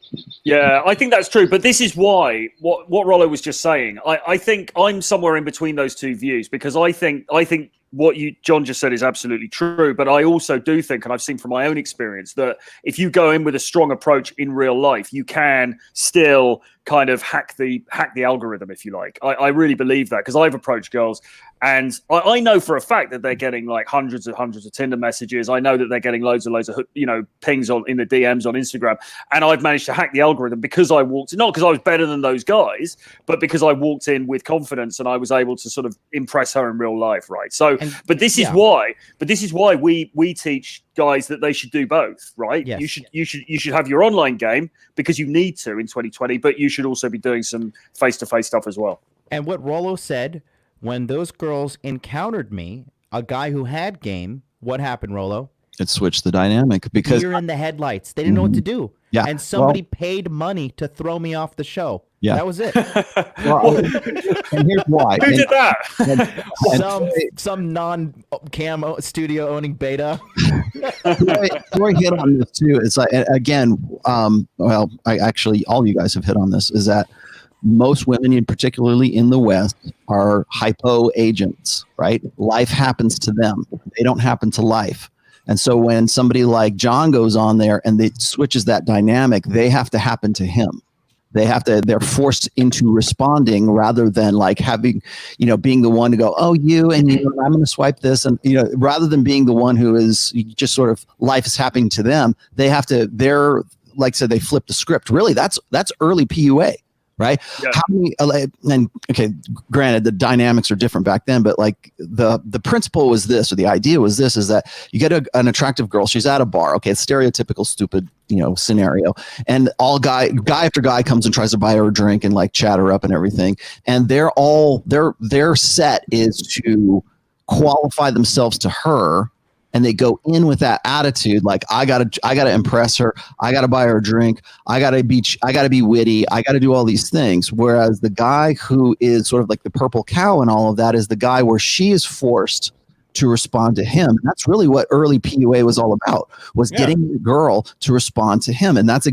Yeah, I think that's true. But this is why what Rollo was just saying. I think I'm somewhere in between those two views because I think what John just said is absolutely true. But I also do think, and I've seen from my own experience, that if you go in with a strong approach in real life, you can still kind of hack the algorithm, if you like. I really believe that because I've approached girls And I know for a fact that they're getting like hundreds of Tinder messages. I know that they're getting loads of pings in the DMs on Instagram. And I've managed to hack the algorithm because I walked in, not because I was better than those guys, but because I walked in with confidence and I was able to sort of impress her in real life, right? So, but this is why we teach guys that they should do both, right? Yes. You should have your online game because you need to in 2020, but you should also be doing some face-to-face stuff as well. And what Rollo said, when those girls encountered me, a guy who had game, what happened, Rollo? It switched the dynamic because you're in the headlights. They didn't know what to do. Yeah. And somebody paid money to throw me off the show. Yeah. That was it. Well, and here's why. Who did that? Some non-cam studio owning beta. Troy hit on this too. It's like, again, well, all you guys have hit on this, is that most women, and particularly in the West, are hypo agents, right? Life happens to them. They don't happen to life. And so when somebody like John goes on there and they switches that dynamic, they have to happen to him. They're forced into responding rather than like having, being the one to go, oh, I'm going to swipe this. And, rather than being the one who is just sort of life is happening to them, they're like I said, they flip the script. Really, that's early PUA. Right? Yeah. How many? And okay, granted, the dynamics are different back then, but like the principle was this, or the idea was this: is that you get an attractive girl, she's at a bar. Okay, it's stereotypical, stupid, scenario, and all guy after guy comes and tries to buy her a drink and like chat her up and everything, and their set is to qualify themselves to her. And they go in with that attitude, like I gotta impress her, I gotta buy her a drink, I gotta be witty, I gotta do all these things. Whereas the guy who is sort of like the purple cow and all of that is the guy where she is forced to respond to him. And that's really what early PUA was all about, was getting the girl to respond to him. And that's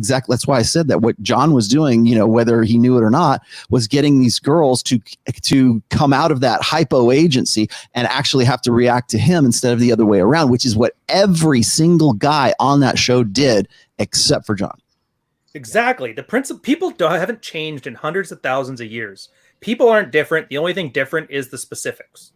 why I said that what John was doing, whether he knew it or not, was getting these girls to come out of that hypo agency and actually have to react to him instead of the other way around, which is what every single guy on that show did, except for John. Exactly. The principle, people haven't changed in hundreds of thousands of years. People aren't different. The only thing different is the specifics.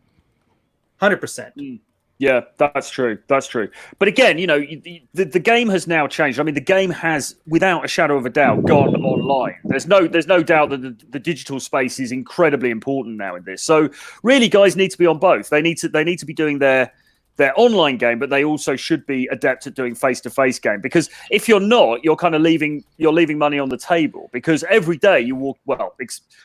100%. Yeah, that's true. That's true. But again, the game has now changed. I mean, the game has, without a shadow of a doubt, gone online. There's no doubt that the digital space is incredibly important now in this. So really, guys need to be on both. They need to be doing their online game, but they also should be adept at doing face-to-face game. Because if you're not, you're kind of leaving money on the table. Because every day you walk,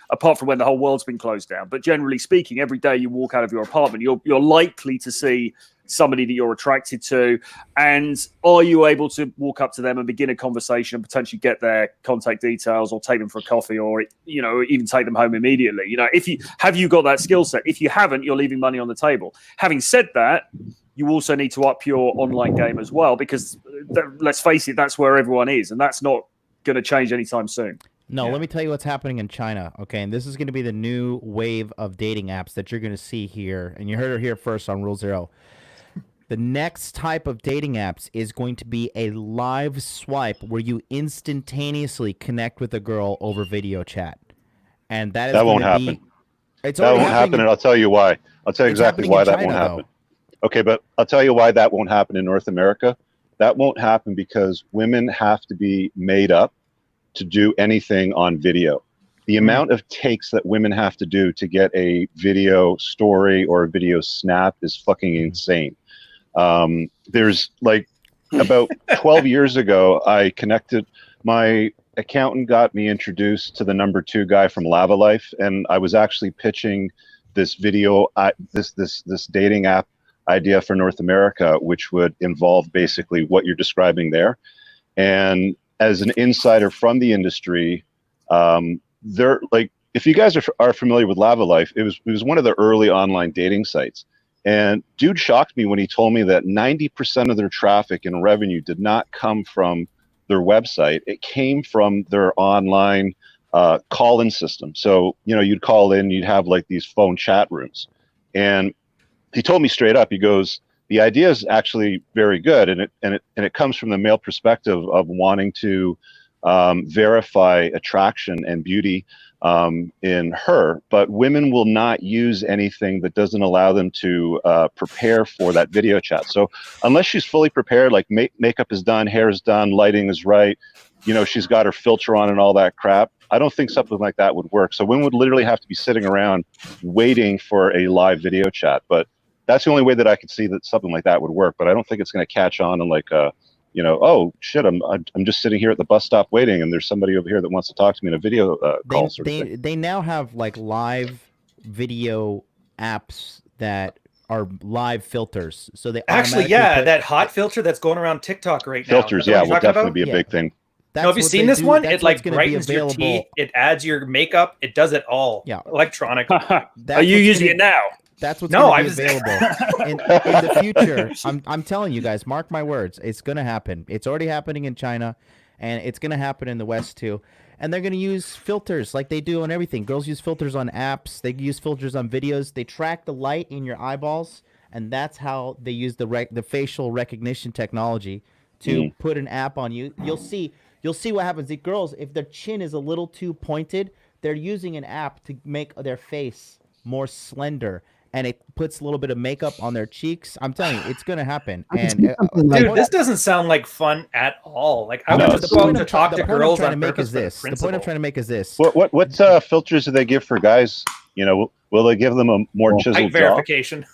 apart from when the whole world's been closed down, but generally speaking, every day you walk out of your apartment, you're likely to see somebody that you're attracted to. And are you able to walk up to them and begin a conversation and potentially get their contact details or take them for a coffee or, even take them home immediately? Have you got that skill set? If you haven't, you're leaving money on the table. Having said that, you also need to up your online game as well, because let's face it, that's where everyone is. And that's not going to change anytime soon. No, let me tell you what's happening in China. Okay. And this is going to be the new wave of dating apps that you're going to see here. And you heard it here first on Rule Zero. The next type of dating apps is going to be a live swipe where you instantaneously connect with a girl over video chat. And that won't happen. That won't happen, and I'll tell you why. I'll tell you exactly why that won't happen. Okay, but I'll tell you why that won't happen in North America. That won't happen because women have to be made up to do anything on video. The amount of takes that women have to do to get a video story or a video snap is fucking insane. There's like about 12 years ago, my accountant got me introduced to the number 2 guy from Lava Life. And I was actually pitching this video, this dating app idea for North America, which would involve basically what you're describing there. And as an insider from the industry, if you guys are familiar with Lava Life, it was one of the early online dating sites. And dude shocked me when he told me that 90% of their traffic and revenue did not come from their website. It came from their online call-in system. So, you'd call in, you'd have like these phone chat rooms. And he told me straight up, he goes, the idea is actually very good. And it comes from the male perspective of wanting to verify attraction and beauty in her, but women will not use anything that doesn't allow them to prepare for that video chat. So unless she's fully prepared, like makeup is done, hair is done, lighting is right, she's got her filter on and all that crap, I don't think something like that would work. So women would literally have to be sitting around waiting for a live video chat. But that's the only way that I could see that something like that would work. But I don't think it's going to catch on and like oh shit, I'm just sitting here at the bus stop waiting, and there's somebody over here that wants to talk to me in a video call. They now have like live video apps that are live filters. So they actually, that hot filter that's going around TikTok right now. Filters, will definitely be a big thing. Have you seen this one? It like brightens your teeth. It adds your makeup. It does it all. Yeah, electronic. Are you using it now? That's what's going to be available in the future. I'm telling you guys, mark my words. It's going to happen. It's already happening in China, and it's going to happen in the West too. And they're going to use filters like they do on everything. Girls use filters on apps. They use filters on videos. They track the light in your eyeballs, and that's how they use the facial recognition technology to put an app on you. You'll see what happens. The girls, if their chin is a little too pointed, they're using an app to make their face more slender. And it puts a little bit of makeup on their cheeks. I'm telling you, it's going to happen. And dude, this doesn't sound like fun at all. Like I was supposed to talk to girls on purpose. The point I'm trying to make is this. What filters do they give for guys? Will they give them a more chiseled jaw? Verification.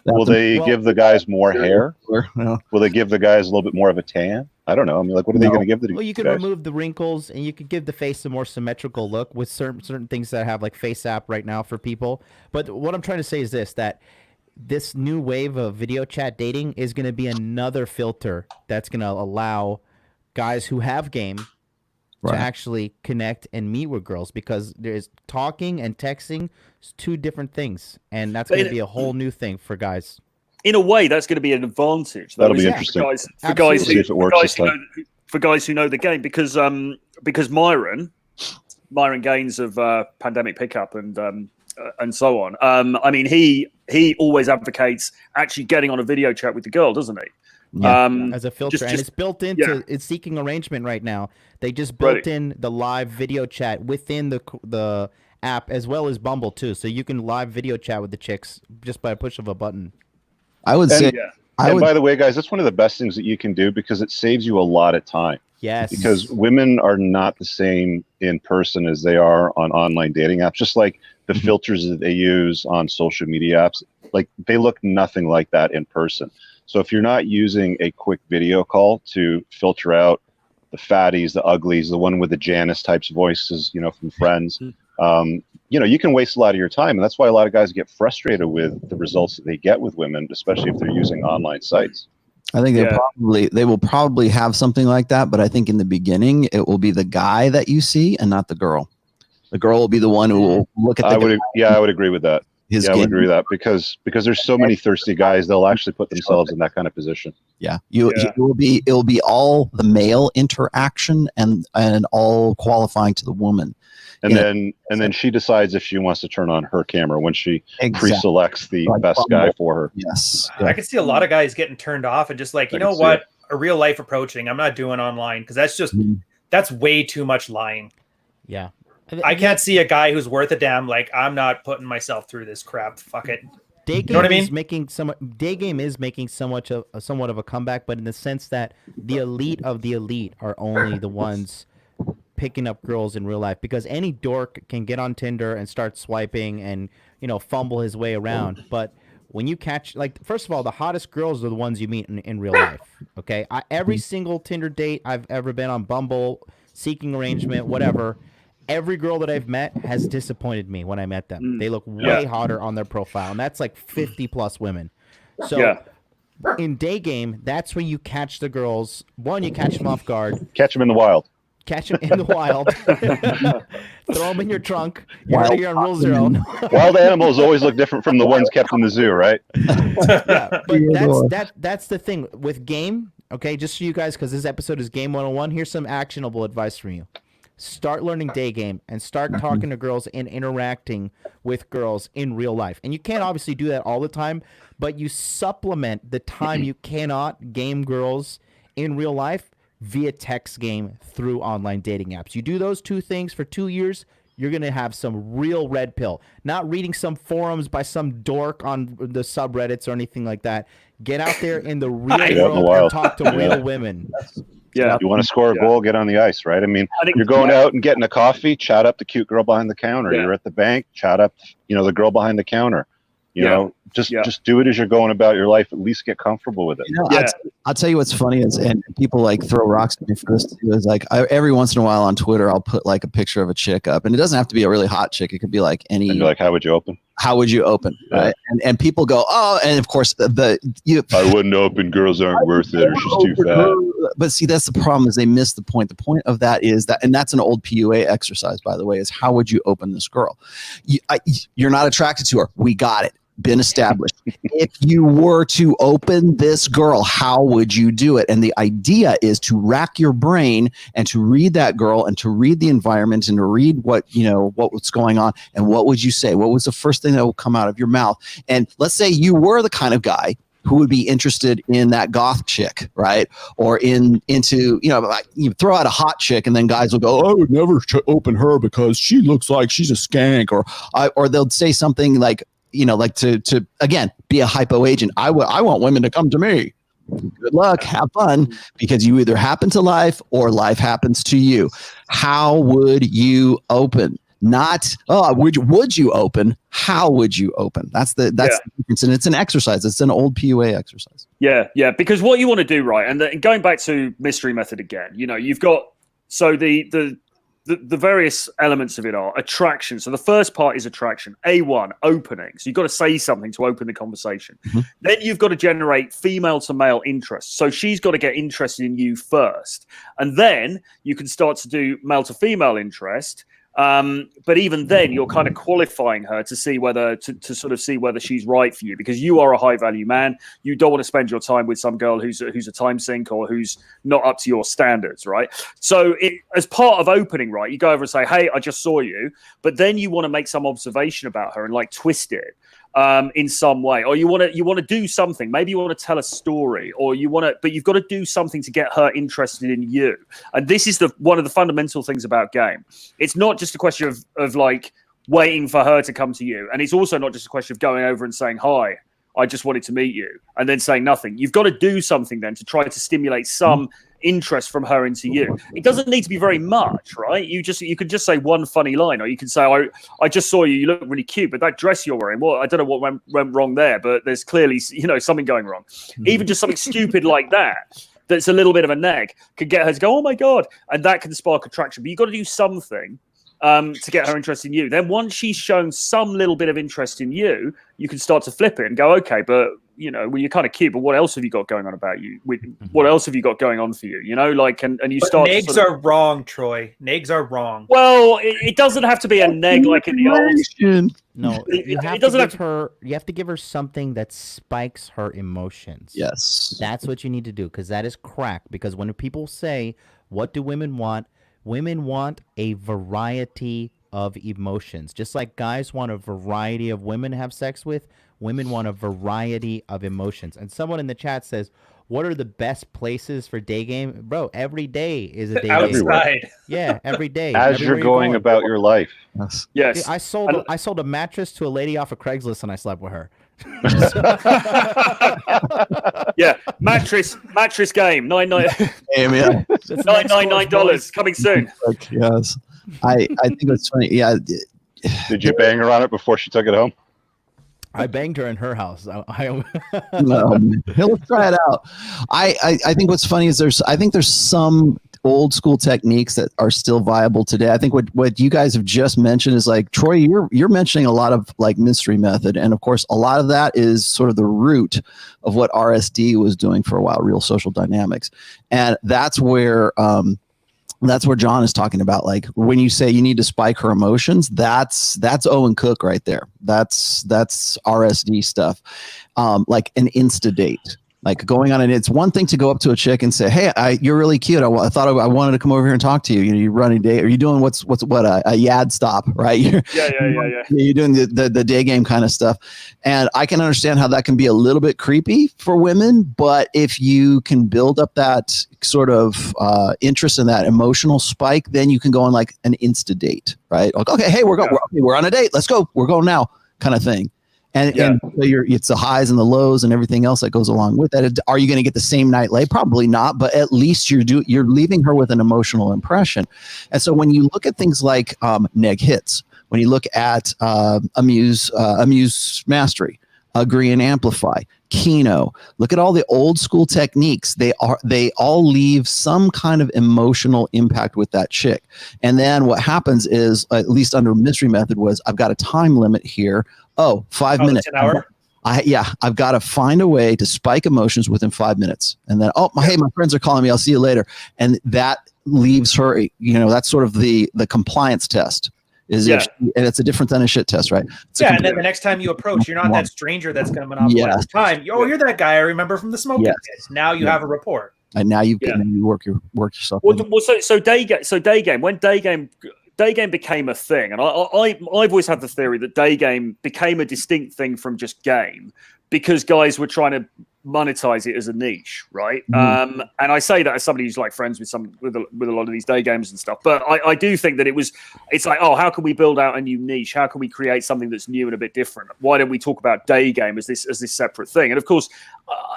Will they give the guys more hair? Will they give the guys a little bit more of a tan? I don't know. I mean, like, what are they going to give the guys? Well, you can remove the wrinkles, and you can give the face a more symmetrical look with certain things that have like face app right now for people. But what I'm trying to say is that this new wave of video chat dating is going to be another filter that's going to allow guys who have game to actually connect and meet with girls, because there's talking and texting is two different things, and that's going to be a whole new thing for guys. In a way, that's going to be an advantage. That'll be interesting for guys who know the game, because Myron Gaines of Pandemic Pickup and so on. I mean, he always advocates actually getting on a video chat with the girl, doesn't he? As a filter, and it's built into it's Seeking Arrangement right now. They just built in the live video chat within the app, as well as Bumble too, so you can live video chat with the chicks just by a push of a button. I would say. By the way, guys, that's one of the best things that you can do, because it saves you a lot of time. Yes. Because women are not the same in person as they are on online dating apps. Just like the filters that they use on social media apps, like they look nothing like that in person. So if you're not using a quick video call to filter out the fatties, the uglies, the one with the Janice types voices, from Friends, you can waste a lot of your time. And that's why a lot of guys get frustrated with the results that they get with women, especially if they're using online sites. I think they will probably have something like that, but I think in the beginning it will be the guy that you see and not the girl. The girl will be the one who will look at the I would agree with that. I would agree with that, because there's so many thirsty guys, they'll actually put themselves in that kind of position. Yeah. It will be all the male interaction and all qualifying to the woman. And then she decides if she wants to turn on her camera when she pre-selects the best guy for her. Yes. I can see a lot of guys getting turned off and just like, you know what, a real life approaching, I'm not doing online, because that's just that's way too much lying. Yeah. I can't see a guy who's worth a damn. Like, I'm not putting myself through this crap. Fuck it. Day game is making somewhat of a comeback, but in the sense that the elite of the elite are only the ones picking up girls in real life, because any dork can get on Tinder and start swiping and fumble his way around. But when you catch, like, first of all, the hottest girls are the ones you meet in real life. Okay, every single Tinder date I've ever been on, Bumble, Seeking Arrangement, whatever. Every girl that I've met has disappointed me when I met them. They look way hotter on their profile, and that's like 50 plus women. So in day game, that's when you catch the girls. One, you catch them off guard. Catch them in the wild. Catch them in the wild. Throw them in your trunk. You're on Rule Zero. Wild animals always look different from the ones kept in the zoo, right? But that's the thing with game. Okay, just for you guys, because this episode is Game 101. Here's some actionable advice from you. Start learning day game and start talking to girls and interacting with girls in real life. And you can't obviously do that all the time, but you supplement the time you cannot game girls in real life. via text game through online dating apps. You do those two things for 2 years, you're going to have some real red pill. Not reading some forums by some dork on the subreddits or anything like that. Get out there in the real world and talk to real women. Yeah. You want to score a goal, get on the ice, right? I mean, you're going out and getting a coffee, chat up the cute girl behind the counter. You're at the bank, chat up, the girl behind the counter. You know, just do it as you're going about your life. At least get comfortable with it. I'll tell you what's funny is, and people like throw rocks at me for this too, is like every once in a while on Twitter, I'll put like a picture of a chick up, and it doesn't have to be a really hot chick. It could be like any. And you're like, how would you open? How would you open? Yeah. Right? And people go, oh, and of course I wouldn't open. Girls aren't worth it, or she's too fat. But see, that's the problem, is they miss the point. The point of that is that, and that's an old PUA exercise, by the way, is how would you open this girl? You're not attracted to her. We got it. Been established. If you were to open this girl, how would you do it? And the idea is to rack your brain and to read that girl and to read the environment and to read what's going on, and what would you say? What was the first thing that will come out of your mouth? And let's say you were the kind of guy who would be interested in that goth chick, right? Or into you throw out a hot chick, and then guys will go, I would never open her because she looks like she's a skank, or they'll say something like, to again, be a hypo agent. I want women to come to me. Good luck, have fun, because you either happen to life or life happens to you. How would you open? Not, would you open? How would you open? That's the difference, and it's an exercise. It's an old PUA exercise. Yeah, because what you want to do, right, and going back to mystery method again, you've got the various elements of it are attraction. So the first part is attraction. A1, opening. So you've got to say something to open the conversation. Mm-hmm. Then you've got to generate female to male interest. So she's got to get interested in you first. And then you can start to do male to female interest. But even then, you're kind of qualifying her to see whether to sort of see whether she's right for you, because you are a high value man. You don't want to spend your time with some girl who's a time sink or who's not up to your standards, right? So as part of opening, right, you go over and say, hey, I just saw you, but then you want to make some observation about her and like twist it in some way, or you want to do something. Maybe you want to tell a story, or but you've got to do something to get her interested in you. And this is one of the fundamental things about game. It's not just a question of like waiting for her to come to you, and it's also not just a question of going over and saying, hi, I just wanted to meet you, and then saying nothing. You've got to do something then to try to stimulate some interest from her into you. It doesn't need to be very much, right? You could just say one funny line, or you can say, I just saw you look really cute, but that dress you're wearing, well, I don't know what went wrong there, but there's clearly something going wrong. Even just something stupid like that's a little bit of a neg could get her to go, oh my god, and that can spark attraction. But you've got to do something to get her interested in you. Then once she's shown some little bit of interest in you, you can start to flip it and go, okay, but well, you're kind of cute, but what else have you got going on about you? What else have you got going on for you? And you start. Negs are wrong, Troy. Negs are wrong. Well, it doesn't have to be a neg like in the old. No, you have to give her something that spikes her emotions. Yes, that's what you need to do, because that is crack. Because when people say, "What do women want?" Women want a variety of emotions. Just like guys want a variety of women to have sex with, women want a variety of emotions. And someone in the chat says, what are the best places for day game? Bro, every day is a day outside. Game. Yeah, every day. As you're going about your life. Yes. Dude, I sold a mattress to a lady off of Craigslist, and I slept with her. Yeah, mattress game $999 coming soon. Yes, I think that's funny. Yeah, did you bang her on it before she took it home? I banged her in her house. No, let's try it out. I think what's funny is there's some old school techniques that are still viable today. I think what you guys have just mentioned is like, Troy, you're mentioning a lot of like mystery method, and of course a lot of that is sort of the root of what RSD was doing for a while, real social dynamics, and that's where John is talking about. Like when you say you need to spike her emotions, that's Owen Cook right there. That's RSD stuff, like an insta date. Like going on, and it's one thing to go up to a chick and say, "Hey, you're really cute. I thought I wanted to come over here and talk to you. You know, you're running day. Are you doing what a yad stop, right? You're doing the day game kind of stuff." And I can understand how that can be a little bit creepy for women, but if you can build up that sort of interest in that emotional spike, then you can go on like an Insta date, right? Like, okay, hey, we're on a date. Let's go. We're going now, kind of thing. And so it's the highs and the lows and everything else that goes along with that. Are you going to get the same night late? Probably not, but at least you're leaving her with an emotional impression. And so when you look at things like neg hits, when you look at amuse mastery, agree and amplify, Keno, look at all the old school techniques. They all leave some kind of emotional impact with that chick. And then what happens is, at least under mystery method, was I've got a time limit here. 5 minutes. An hour. I've got to find a way to spike emotions within 5 minutes. And then, hey, my friends are calling me. I'll see you later. And that leaves her, that's sort of the compliance test. And it's a different than a shit test, right? And then the next time you approach, you're not that stranger that's going to monopolize time. You're that guy I remember from the smoking pit. Now you have a rapport. And now you work yourself. So day game. When day game became a thing, and I've always had the theory that day game became a distinct thing from just game because guys were trying to monetize it as a niche, right? And I say that as somebody who's like friends with a lot of these day games and stuff. But I do think that it's like, how can we build out a new niche? How can we create something that's new and a bit different? Why don't we talk about day game as this separate thing? And of course,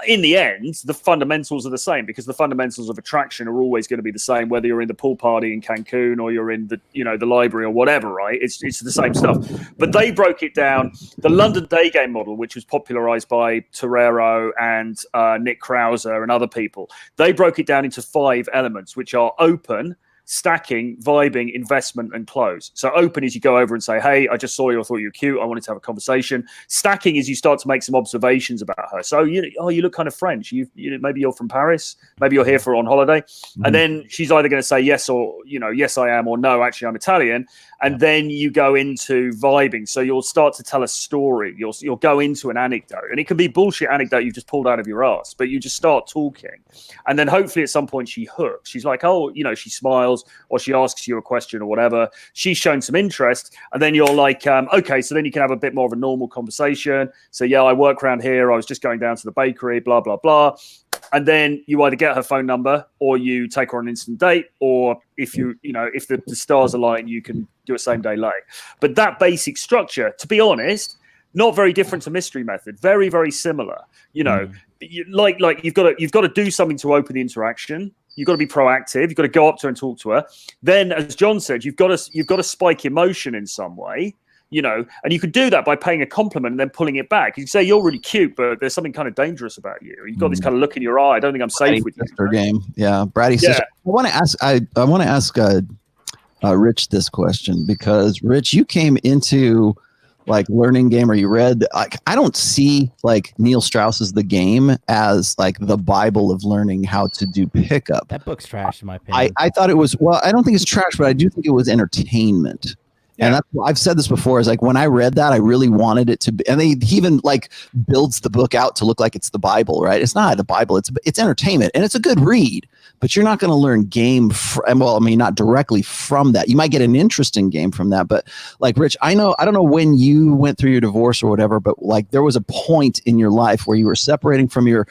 in the end, the fundamentals are the same because the fundamentals of attraction are always going to be the same, whether you're in the pool party in Cancun or you're in the library or whatever, right? It's the same stuff. But they broke it down. The London day game model, which was popularized by Torero and Nick Krauser and other people, they broke it down into 5 elements, which are open, stacking, vibing, investment, and close. So open is you go over and say, hey, I just saw you, I thought you were cute, I wanted to have a conversation. Stacking is you start to make some observations about her. So you look kind of French. Maybe you're from Paris, maybe you're here on holiday. And then she's either going to say yes or yes I am, or no, actually I'm Italian. And then you go into vibing. So you'll start to tell a story. You'll go into an anecdote, and it can be bullshit anecdote you've just pulled out of your ass, but you just start talking. And then hopefully at some point she hooks. She's like, she smiles, or she asks you a question or whatever. She's shown some interest. And then you're like, okay, so then you can have a bit more of a normal conversation. So yeah, I work around here. I was just going down to the bakery, blah, blah, blah. And then you either get her phone number or you take her on an instant date, or if if the stars align, you can do a same day lay. But that basic structure, to be honest, not very different to mystery method. Very, very similar. Like you've got to do something to open the interaction. You've got to be proactive. You've got to go up to her and talk to her. Then, as John said, you've got to spike emotion in some way. And you could do that by paying a compliment and then pulling it back. You can say you're really cute, but there's something kind of dangerous about you. You've got this kind of look in your eye. I don't think I'm safe with you. Game, Bratty sister. I want to ask Rich this question because Rich, you came into like learning game, or you read. I don't see like Neil Strauss's The Game as like the Bible of learning how to do pickup. That book's trash in my opinion. I thought it was. Well, I don't think it's trash, but I do think it was entertainment. And I've said this before, is like when I read that, I really wanted it to be, and he even like builds the book out to look like it's the Bible, right? It's not the Bible. It's entertainment, and it's a good read, but you're not going to learn game. Not directly from that. You might get an interesting game from that, but like Rich, I don't know when you went through your divorce or whatever, but like there was a point in your life where you were separating from your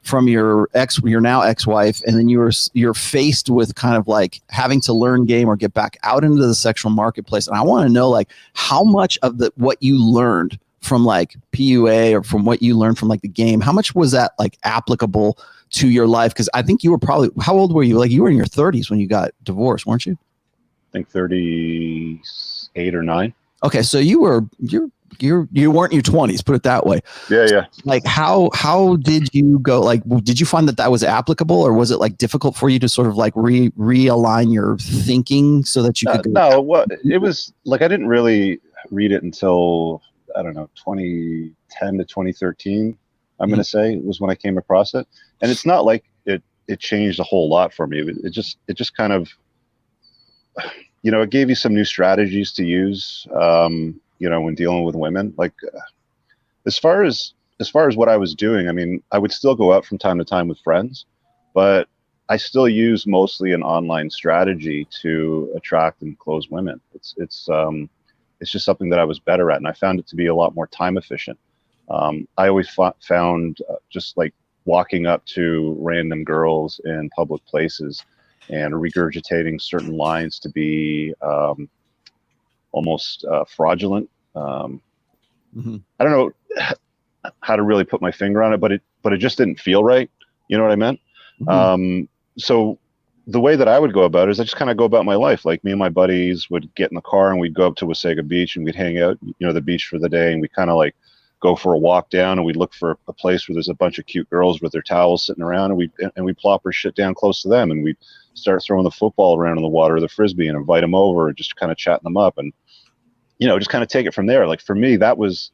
now ex-wife, and then you're faced with kind of like having to learn game or get back out into the sexual marketplace. And I want to know like how much of what you learned from like PUA or from what you learned from like the game, how much was that like applicable to your life? Because I think you were probably, how old were you? Like you were in your 30s when you got divorced, weren't you? I think 38 or 9. Okay, so you weren't in your 20s, put it that way. Yeah. Like how did you go? Like, did you find that was applicable, or was it like difficult for you to sort of like realign your thinking so that you could go? No, well, it was like I didn't really read it until I don't know 2010 to 2013. I'm going to say was when I came across it, and it's not like it changed a whole lot for me. It just kind of it gave you some new strategies to use. When dealing with women, like as far as as far as what I was doing, I mean, I would still go out from time to time with friends, but I still use mostly an online strategy to attract and close women. It's just something that I was better at, and I found it to be a lot more time efficient. I always found just like walking up to random girls in public places and regurgitating certain lines to be almost fraudulent. I don't know how to really put my finger on it, but it just didn't feel right. You know what I meant? So the way that I would go about it is I just kind of go about my life. Like me and my buddies would get in the car and we'd go up to Wasaga Beach and we'd hang out, the beach for the day, and we kind of like go for a walk down and we'd look for a place where there's a bunch of cute girls with their towels sitting around, and we'd plop our shit down close to them, and we'd start throwing the football around in the water, or the frisbee, and invite them over and just kind of chatting them up, and just kind of take it from there. Like for me, that was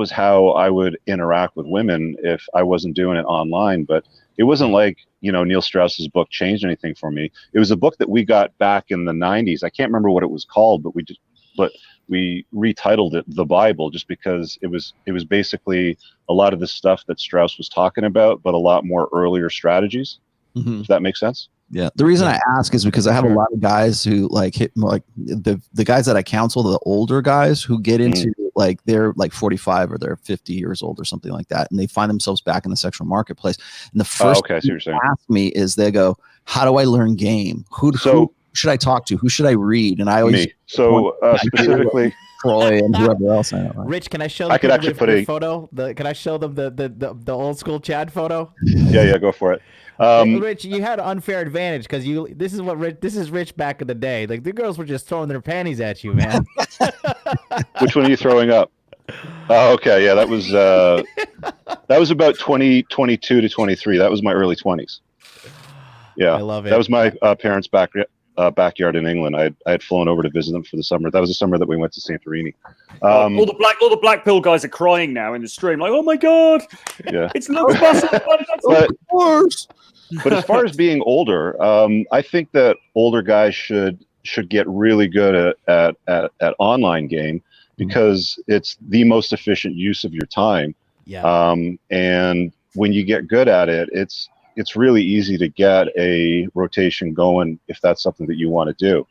how I would interact with women if I wasn't doing it online. But it wasn't like, Neil Strauss's book changed anything for me. It was a book that we got back in the 90s. I can't remember what it was called, but we retitled it The Bible, just because it was basically a lot of the stuff that Strauss was talking about, but a lot more earlier strategies. If that makes sense. Yeah. The reason I ask is because I have a lot of guys who the guys that I counsel, the older guys who get into they're like 45 or they're 50 years old or something like that, and they find themselves back in the sexual marketplace. And the first thing they ask me is, they go, "How do I learn game? Who should I talk to? Who should I read?" And I always specifically Troy and whoever else I know. Rich, can I show them the photo? Can I show them the old school Chad photo? Yeah, go for it. Rich, you had an unfair advantage because this is Rich back in the day. Like, the girls were just throwing their panties at you, man. Which one are you throwing up? Oh, okay, yeah, that was about 22 to 23. That was my early 20s. Yeah, I love it. That was my parents' backyard in England. I had flown over to visit them for the summer. That was the summer that we went to Santorini. All the black pill guys are crying now in the stream, like, "Oh my god, yeah, it's Luke's muscle." But as far as being older, I think that older guys should get really good at online game, because it's the most efficient use of your time. Yeah. And when you get good at it, it's really easy to get a rotation going if that's something that you want to do.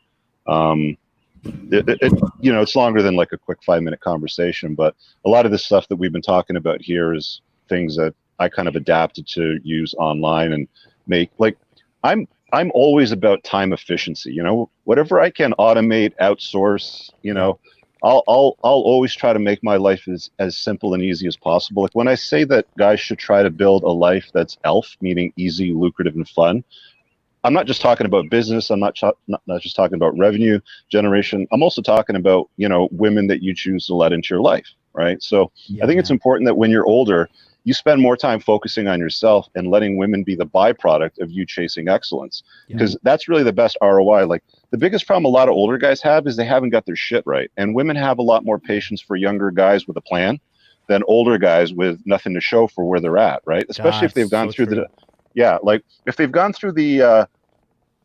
It's longer than like a quick 5-minute conversation, but a lot of the stuff that we've been talking about here is things that I kind of adapted to use online and make. Like, I'm always about time efficiency. Whatever I can automate, outsource, I'll always try to make my life as simple and easy as possible. Like, when I say that guys should try to build a life that's ELF, meaning easy, lucrative, and fun, I'm not just talking about business. I'm not just talking about revenue generation. I'm also talking about, women that you choose to let into your life, right? So I think it's important that when you're older, you spend more time focusing on yourself and letting women be the byproduct of you chasing excellence, because that's really the best ROI. Like, the biggest problem a lot of older guys have is they haven't got their shit right. And women have a lot more patience for younger guys with a plan than older guys with nothing to show for where they're at, right? Especially if they've gone through if they've gone through the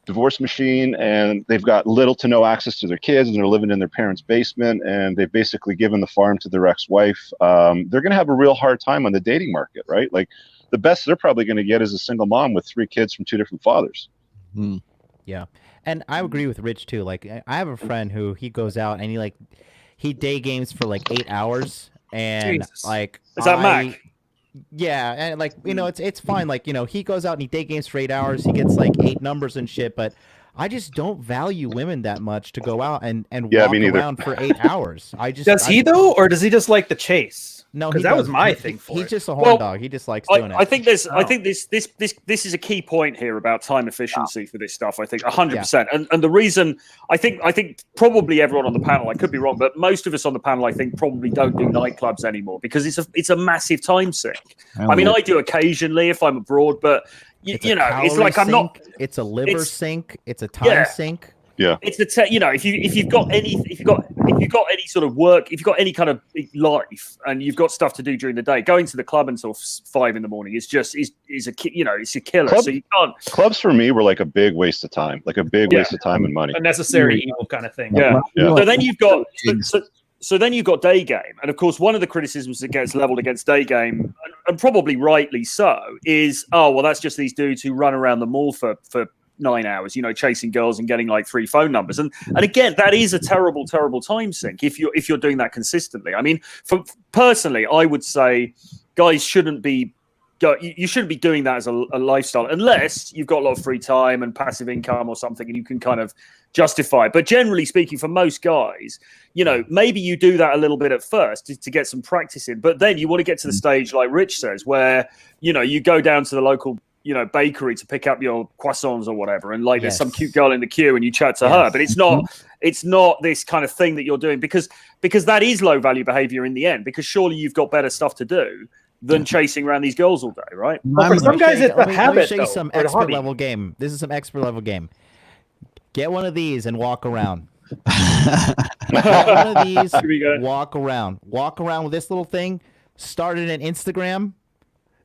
divorce machine and they've got little to no access to their kids and they're living in their parents' basement and they've basically given the farm to their ex-wife, they're going to have a real hard time on the dating market, right? Like, the best they're probably going to get is a single mom with 3 kids from 2 different fathers. Yeah. And I agree with Rich too. Like, I have a friend who he goes out and he day games for like 8 hours, and Jesus. like, is that Mac? Yeah, and like, it's fine. Like, he goes out and he day games for 8 hours. He gets like 8 numbers and shit. But I just don't value women that much to go out and walk around for 8 hours. Does he though, or does he just like the chase? No, because that was my thing. He's just a horn dog. He just likes doing it. I think this is a key point here about time efficiency for this stuff. I think 100%. And the reason I think probably everyone on the panel, I could be wrong, but most of us on the panel, I think, probably don't do nightclubs anymore because it's a massive time sink. I mean, I do occasionally if I'm abroad, but it's like I'm not. It's a liver sink. It's a time sink. Yeah, it's if you've got any sort of work, if you've got any kind of life, and you've got stuff to do during the day, going to the club until 5 a.m. is a killer. So you can't. Clubs for me were like a big waste of time, waste of time and money. A necessary evil kind of thing. Yeah. So then you've got so then you've got day game, and of course, one of the criticisms that gets leveled against day game, and probably rightly so, is that's just these dudes who run around the mall for 9 hours, chasing girls and getting like 3 phone numbers, and again, that is a terrible time sink if you're doing that consistently. I mean, personally, I would say guys shouldn't be. You shouldn't be doing that as a lifestyle unless you've got a lot of free time and passive income or something, and you can kind of justify it. But generally speaking, for most guys, maybe you do that a little bit at first to get some practice in. But then you want to get to the stage, like Rich says, where you go down to the local bakery to pick up your croissants or whatever, and like there's some cute girl in the queue and you chat to her, but it's not this kind of thing that you're doing because that is low value behavior in the end, because surely you've got better stuff to do than chasing around these girls all day, right? Well, for some guys, it's a habit. Let me show you some expert level game. This is some expert level game. Get one of these and walk around. Get one of these. Walk around. Walk around with this little thing. Start it in Instagram.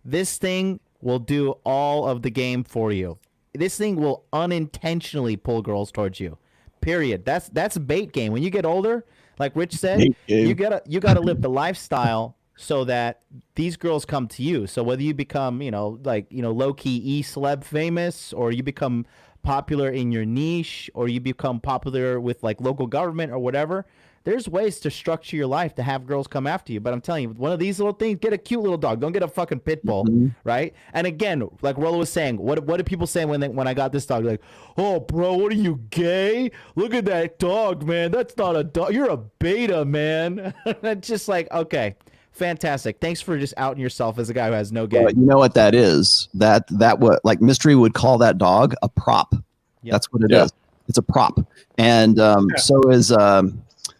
This thing will do all of the game for you. This thing will unintentionally pull girls towards you. Period. That's a bait game. When you get older, like Rich said, you gotta live the lifestyle so that these girls come to you. So whether you become, low-key e-celeb famous, or you become popular in your niche, or you become popular with like local government or whatever, there's ways to structure your life to have girls come after you. But I'm telling you, one of these little things, get a cute little dog. Don't get a fucking pit bull, right? And again, like Rollo was saying, what did people say when I got this dog? Like, oh, bro, what are you, gay? Look at that dog, man. That's not a dog. You're a beta, man. It's just like, okay. Fantastic. Thanks for just outing yourself as a guy who has no game. You know what that is? That what like Mystery would call that dog a prop. Yep. That's what it is. It's a prop. And so is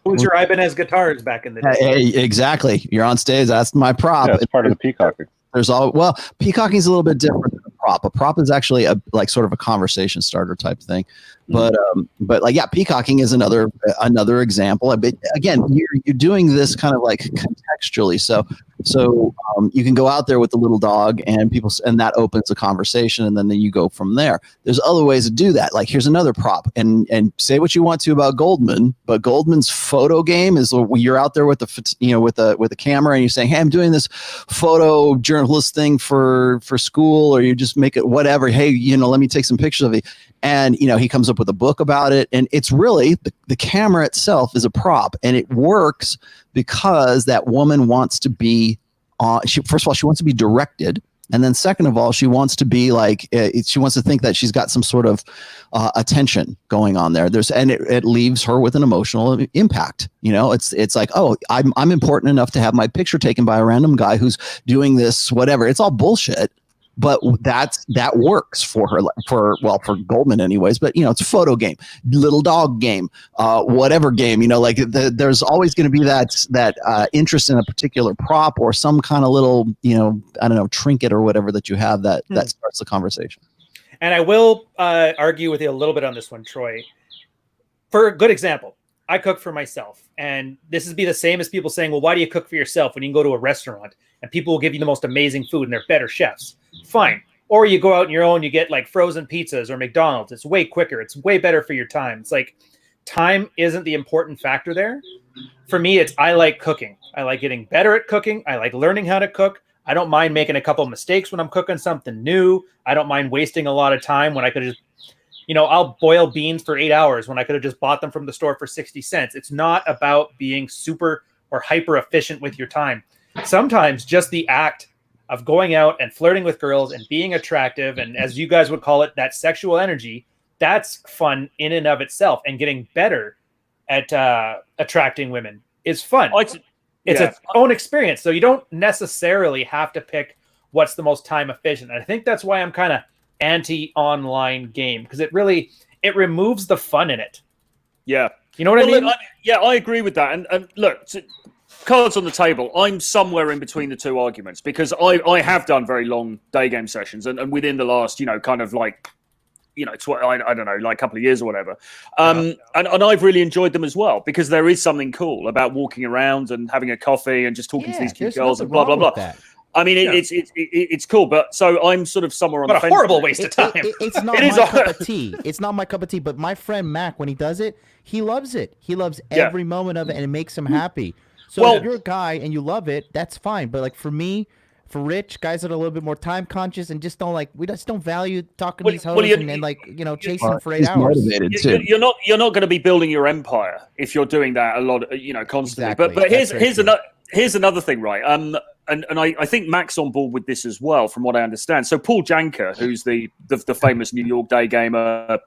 who's your Ibanez guitars back in the day? Exactly. You're on stage. That's my prop. Yeah, it's part of the peacocking. Peacocking is a little bit different than a prop. A prop is actually sort of a conversation starter type thing. But peacocking is another example. But again, you're doing this kind of like contextually. So you can go out there with the little dog and that opens a conversation, and then you go from there. There's other ways to do that. Like here's another prop, and say what you want to about Goldman, but Goldman's photo game is when you're out there with the camera and you're saying, hey, I'm doing this photo journalist thing for school, or you just make it whatever. Hey, let me take some pictures of it. And, he comes up with a book about it. And it's really the camera itself is a prop, and it works because that woman wants to be first of all, she wants to be directed. And then second of all, she wants to be like, she wants to think that she's got some sort of attention going on there. It leaves her with an emotional impact. It's like, oh, I'm important enough to have my picture taken by a random guy who's doing this, whatever. It's all bullshit. But that works for her, for Goldman anyways. But it's a photo game, little dog game, whatever game. There's always going to be that interest in a particular prop or some kind of little I don't know, trinket or whatever that you have that starts the conversation. And I will argue with you a little bit on this one, Troy. For a good example, I cook for myself, and this would be the same as people saying, well, why do you cook for yourself when you can go to a restaurant and people will give you the most amazing food and they're better chefs? Fine. Or you go out on your own, you get like frozen pizzas or McDonald's. It's way quicker. It's way better for your time. It's like time isn't the important factor there. For me, I like cooking. I like getting better at cooking. I like learning how to cook. I don't mind making a couple mistakes when I'm cooking something new. I don't mind wasting a lot of time when I could just, I'll boil beans for 8 hours when I could have just bought them from the store for 60 cents. It's not about being super or hyper efficient with your time. Sometimes just the act of going out and flirting with girls and being attractive, and as you guys would call it, that sexual energy, that's fun in and of itself. And getting better at attracting women is fun. It's its own experience. So you don't necessarily have to pick what's the most time efficient. And I think that's why I'm kind of anti-online game, because it removes the fun in it. Yeah. You know what I mean? Look, I agree with that. And look, cards on the table, I'm somewhere in between the two arguments, because I have done very long day game sessions, and within the last, kind of like, I don't know, like a couple of years or whatever. And I've really enjoyed them as well, because there is something cool about walking around and having a coffee and just talking to these cute girls and blah, blah, blah. I mean, it's cool, but so I'm sort of somewhere on What the a fence. horrible waste of time. It's not It is my cup of tea. It's not my cup of tea. But my friend Mac, when he does it, he loves it. He loves every moment of it, and it makes him happy. So if you're a guy and you love it, that's fine. But like for me, for Rich, guys that are a little bit more time conscious and just we just don't value talking to these hoes and like chasing them for 8 hours. Motivated too. You're not going to be building your empire if you're doing that a lot, constantly. Exactly. But here's another thing, right? And I think Mac's on board with this as well, from what I understand. So Paul Janker, who's the famous New York day gamer,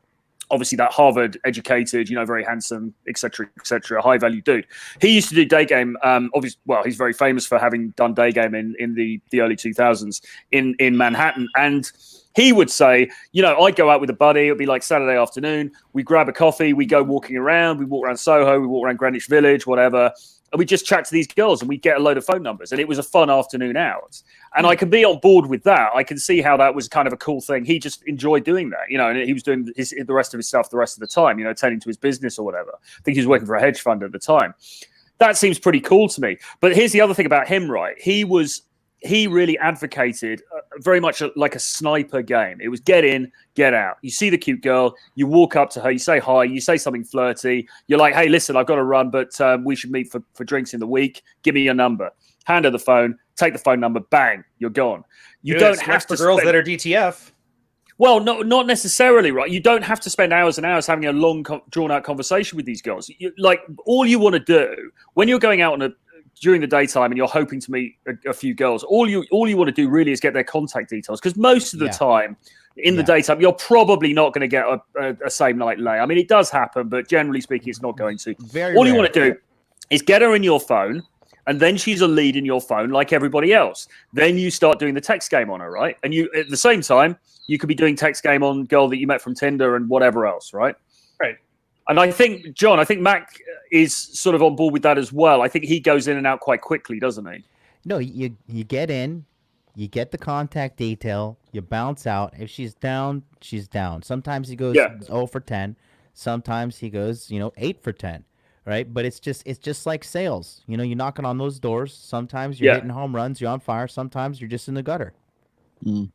obviously that Harvard educated, very handsome, etc., high value dude. He used to do day game. Obviously, well, he's very famous for having done day game in the early 2000s in Manhattan. And he would say, I'd go out with a buddy. It'd be like Saturday afternoon. We grab a coffee. We go walking around. We walk around Soho. We walk around Greenwich Village, whatever. And we just chat to these girls and we get a load of phone numbers. And it was a fun afternoon out. And I can be on board with that. I can see how that was kind of a cool thing. He just enjoyed doing that, and he was doing the rest of his stuff the rest of the time, attending to his business or whatever. I think he was working for a hedge fund at the time. That seems pretty cool to me. But here's the other thing about him, right? He really advocated very much like a sniper game. It was get in, get out. You see the cute girl, you walk up to her, you say hi, you say something flirty. You're like, hey, listen, I've got to run, but we should meet for drinks in the week. Give me your number. Hand her the phone, take the phone number, bang, you're gone. You don't have to for girls that are DTF. Well, not necessarily, right? You don't have to spend hours and hours having a long, drawn-out conversation with these girls. All you want to do when you're going out during the daytime and you're hoping to meet a few girls, all you want to do really is get their contact details, because most of the time in the daytime you're probably not going to get a same night lay. I mean, it does happen, but generally speaking, it's not going to. All you want to do is get her in your phone, and then she's a lead in your phone like everybody else. Then you start doing the text game on her, right? And you at the same time you could be doing text game on girl that you met from Tinder and whatever else, right? Right. And I think, John, Mac is sort of on board with that as well. I think he goes in and out quite quickly, doesn't he? No, you get in, you get the contact detail, you bounce out. If she's down, she's down. Sometimes he goes 0 for 10. Sometimes he goes, 8 for 10, right? But it's just like sales. You're knocking on those doors. Sometimes you're hitting home runs, you're on fire. Sometimes you're just in the gutter. Mm.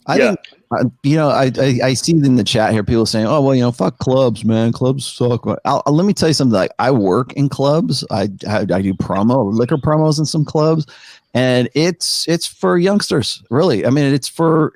I think, I see in the chat here people saying, oh, well, fuck clubs, man. Clubs suck. Let me tell you something. Like, I work in clubs. I do liquor promos in some clubs, and it's for youngsters, really. I mean, it's for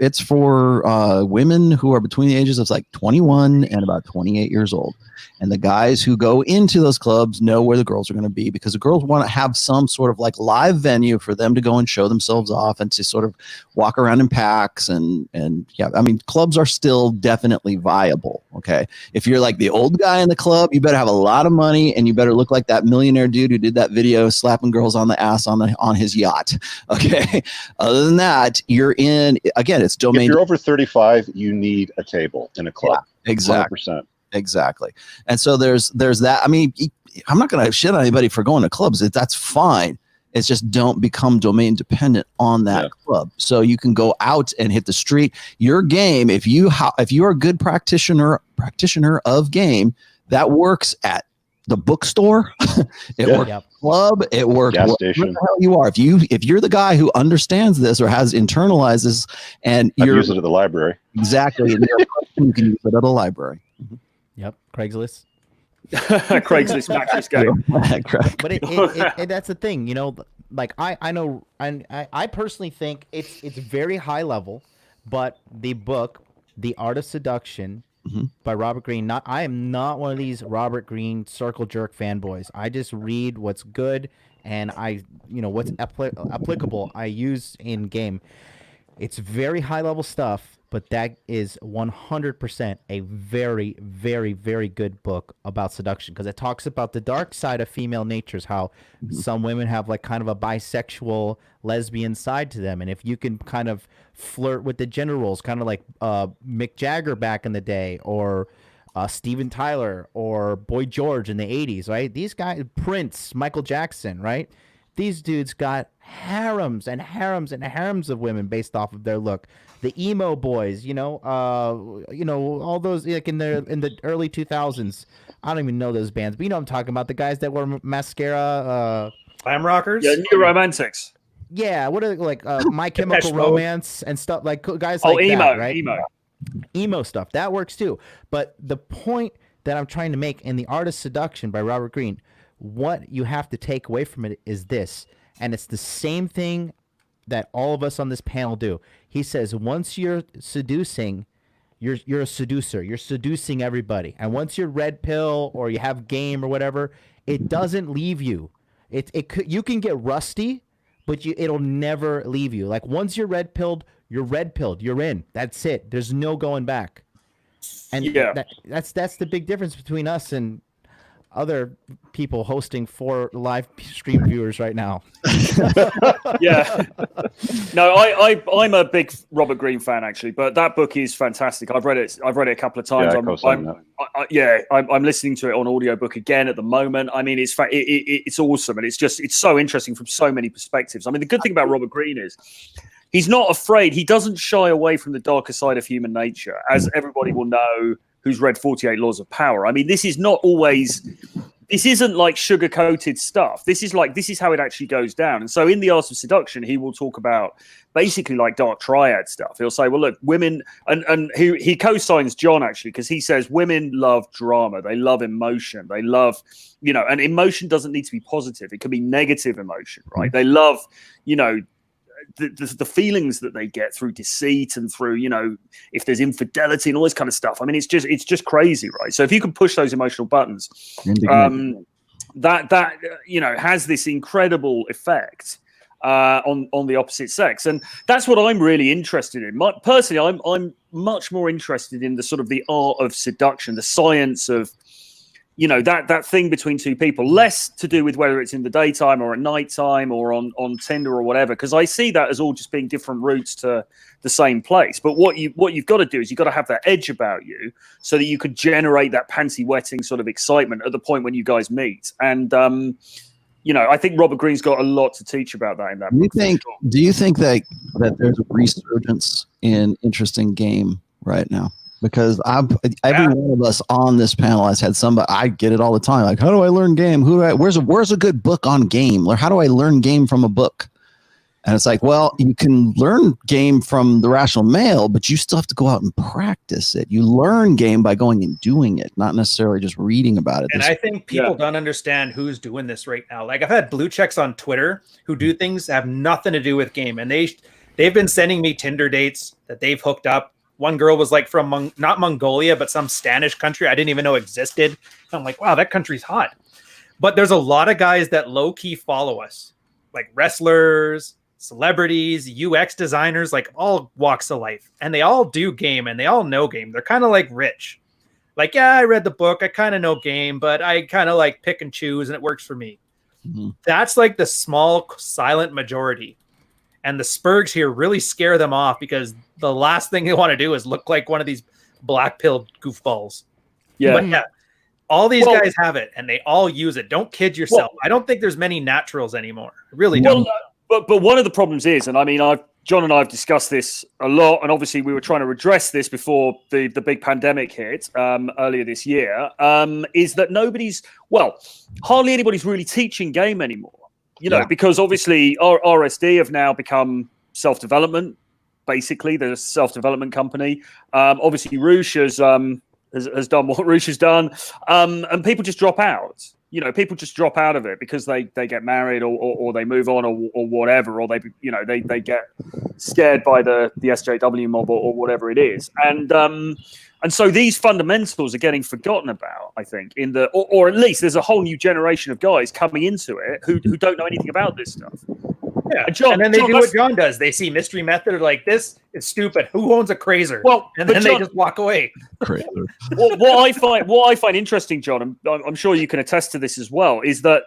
women who are between the ages of like 21 and about 28 years old. And the guys who go into those clubs know where the girls are going to be, because the girls want to have some sort of like live venue for them to go and show themselves off and to sort of walk around in packs. And yeah, I mean, clubs are still definitely viable. Okay. If you're like the old guy in the club, you better have a lot of money and you better look like that millionaire dude who did that video slapping girls on the ass on his yacht. Okay. Other than that, you're in, again, it's domain. If you're over 35, you need a table in a club. Yeah, exactly. 100%. Exactly. And so there's that. I mean, I'm not going to shit on anybody for going to clubs. That's fine. It's just don't become domain dependent on that club. So you can go out and hit the street. Your game, if you are a good practitioner of game, that works at the bookstore. It works at the club. It works gas wherever station. the hell you are. If you're the guy who understands this or has internalized this, and you use it at the library. Exactly. And you can use it at a library. Mm-hmm. Yep, Craigslist. Craigslist mattress game. But that's the thing, like I know, and I personally think it's very high level, but the book, The Art of Seduction, by Robert Greene. I am not one of these Robert Greene circle jerk fanboys. I just read what's good, and what's applicable I use in game. It's very high level stuff, but that is 100% a very, very, very good book about seduction, because it talks about the dark side of female natures, how some women have like kind of a bisexual lesbian side to them. And if you can kind of flirt with the gender roles, kind of like Mick Jagger back in the day, or Steven Tyler, or Boy George in the 80s, right? These guys, Prince, Michael Jackson, right? These dudes got harems and harems and harems of women based off of their look. The emo boys, all those like in the early 2000s. I don't even know those bands, but I'm talking about the guys that wore mascara. Glam rockers? Yeah, New Romantics. Yeah, what are they, like My Chemical Depeche Mode. Romance and stuff like guys like emo, that, right? emo. Stuff that works too. But the point that I'm trying to make in The Art of Seduction by Robert Greene, what you have to take away from it is this, and it's the same thing that all of us on this panel do. He says once you're seducing, you're a seducer. You're seducing everybody, and once you're red pill or you have game or whatever, it doesn't leave you. You can get rusty, but it'll never leave you. Like once you're red pilled, you're in. That's it. There's no going back. And that's the big difference between us and other people hosting 4 live stream viewers right now. Yeah. No, I'm a big Robert Greene fan actually, but that book is fantastic. I've read it a couple of times. I'm listening to it on audiobook again at the moment. I mean, it's awesome, and it's so interesting from so many perspectives. I mean, the good thing about Robert Greene is he's not afraid. He doesn't shy away from the darker side of human nature, as everybody will know who's read 48 Laws of Power. I mean, this isn't like sugar-coated stuff. This is how it actually goes down. And so in The Art of Seduction, he will talk about basically like dark triad stuff. He'll say, well, look, women, and he co-signs John actually, because he says women love drama. They love emotion. They love, and emotion doesn't need to be positive. It can be negative emotion, right? They love, the feelings that they get through deceit and through, if there's infidelity and all this kind of stuff. I mean, it's just crazy, right? So if you can push those emotional buttons, that has this incredible effect on the opposite sex. And that's what I'm really interested in. Personally, I'm much more interested in the sort of the art of seduction, the science of, that thing between two people, less to do with whether it's in the daytime or at nighttime or on Tinder or whatever, because I see that as all just being different routes to the same place. But what you've got to do is you've got to have that edge about you so that you could generate that panty wetting sort of excitement at the point when you guys meet. And I think Robert Greene's got a lot to teach about that in that book. Do you think that there's a resurgence in interest in game right now? Because every one of us on this panel has had somebody. I get it all the time. Like, how do I learn game? Where's a good book on game? Or how do I learn game from a book? And it's like, well, you can learn game from the Rational Male, but you still have to go out and practice it. You learn game by going and doing it, not necessarily just reading about it. And I think people don't understand who's doing this right now. Like I've had blue checks on Twitter who do things that have nothing to do with game, and they've been sending me Tinder dates that they've hooked up. One girl was like from not Mongolia, but some Spanish country I didn't even know existed. And I'm like, wow, that country's hot. But there's a lot of guys that low key follow us, like wrestlers, celebrities, UX designers, like all walks of life. And they all do game and they all know game. They're kind of like Rich. Like, yeah, I read the book. I kind of know game, but I kind of like pick and choose and it works for me. Mm-hmm. That's like the small silent majority. And the Spurgs here really scare them off because the last thing they want to do is look like one of these black-pilled goofballs. Yeah. But yeah, all these guys have it, and they all use it. Don't kid yourself. I don't think there's many naturals anymore. I really don't. But one of the problems is, and I mean, John and I have discussed this a lot, and obviously we were trying to address this before the big pandemic hit earlier this year, is that hardly anybody's really teaching game anymore. Because obviously RSD have now become self-development. Basically, they're a self-development company. Obviously, Roosh has done what Roosh has done, and people just drop out. People just drop out of it because they get married or they move on or whatever, or they get scared by the SJW mob or whatever it is, and so these fundamentals are getting forgotten about, I think, or at least there's a whole new generation of guys coming into it who don't know anything about this stuff. Yeah, and then they do what John does. They see Mystery Method, like, this is stupid. Who owns a Crazer? And then they just walk away. What I find interesting, John, and I'm sure you can attest to this as well, is that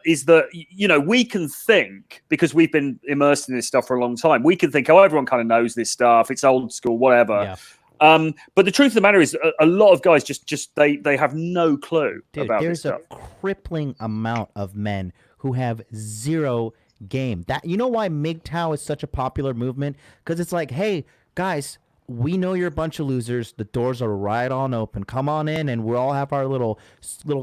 we can think, because we've been immersed in this stuff for a long time, we can think, everyone kind of knows this stuff. It's old school, whatever. Yeah. But the truth of the matter is, a lot of guys just they have no clue about this stuff. There's a crippling amount of men who have zero game. That why MGTOW is such a popular movement, because it's like, hey guys, we know you're a bunch of losers. The doors are right on open. Come on in, and we'll all have our little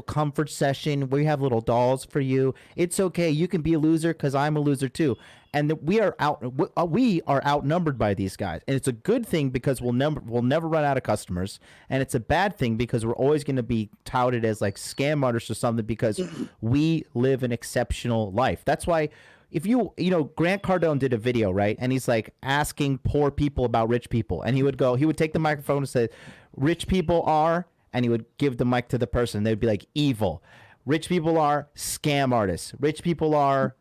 comfort session. We have little dolls for you. It's okay. You can be a loser because I'm a loser too. And we are outnumbered by these guys, and it's a good thing because we'll never run out of customers, and it's a bad thing because we're always going to be touted as like scam artists or something because we live an exceptional life. That's why. If you Grant Cardone did a video, right? And he's like asking poor people about rich people. And he would take the microphone and say, rich people are, and he would give the mic to the person. They'd be like, evil. Rich people are scam artists. Rich people are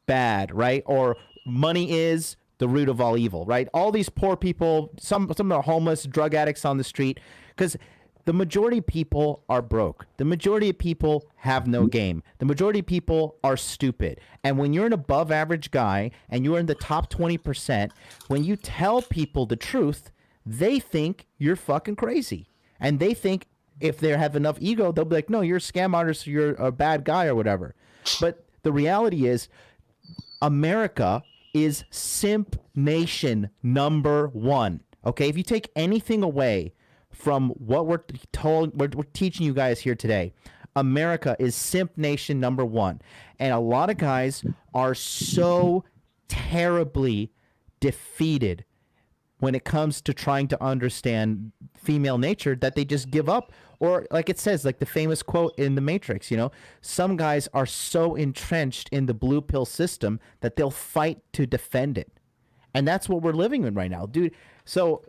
bad, right? Or money is the root of all evil, right? All these poor people, some are homeless, drug addicts on the street, because the majority of people are broke. The majority of people have no game. The majority of people are stupid. And when you're an above average guy and you're in the top 20%, when you tell people the truth, they think you're fucking crazy. And they think if they have enough ego, they'll be like, no, you're a scam artist, or you're a bad guy or whatever. But the reality is America is simp nation #1. Okay? If you take anything away from what we're teaching you guys here today, America is simp nation #1. And a lot of guys are so terribly defeated when it comes to trying to understand female nature that they just give up. Or like it says, like the famous quote in The Matrix, some guys are so entrenched in the blue pill system that they'll fight to defend it. And that's what we're living in right now, dude. So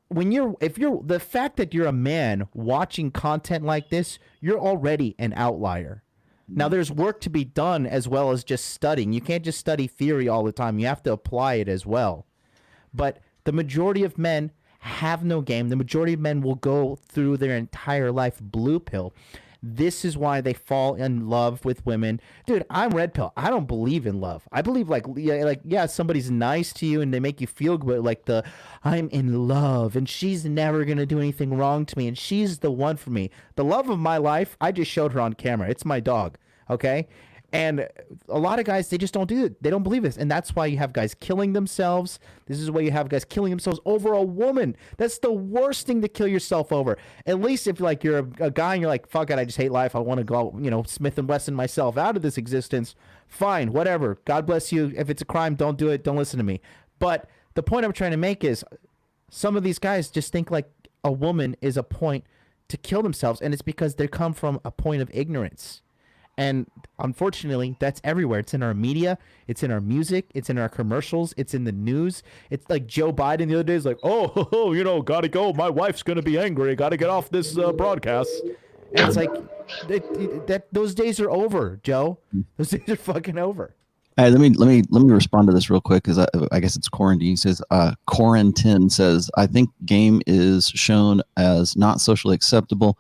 the fact that you're a man watching content like this, you're already an outlier. Now there's work to be done as well as just studying. You can't just study theory all the time. You have to apply it as well. But the majority of men have no game. The majority of men will go through their entire life blue pill. This is why they fall in love with women. Dude, I'm red pill. I don't believe in love. I believe somebody's nice to you and they make you feel good, like I'm in love and she's never going to do anything wrong to me and she's the one for me. The love of my life, I just showed her on camera. It's my dog, okay? And a lot of guys, they just don't do it. They don't believe this. And that's why you have guys killing themselves. This is why you have guys killing themselves over a woman. That's the worst thing to kill yourself over. At least if you're a guy and you're like, fuck it, I just hate life. I want to go, Smith & Wesson myself out of this existence. Fine, whatever. God bless you. If it's a crime, don't do it. Don't listen to me. But the point I'm trying to make is some of these guys just think like a woman is a point to kill themselves. And it's because they come from a point of ignorance. And unfortunately, that's everywhere. It's in our media. It's in our music. It's in our commercials. It's in the news. It's like Joe Biden the other day is like, gotta go. My wife's going to be angry. Gotta get off this broadcast. And it's like, those days are over, Joe. Those days are fucking over. Hey, let me respond to this real quick because I guess it's Quarantine says Quarantine says I think game is shown as not socially acceptable.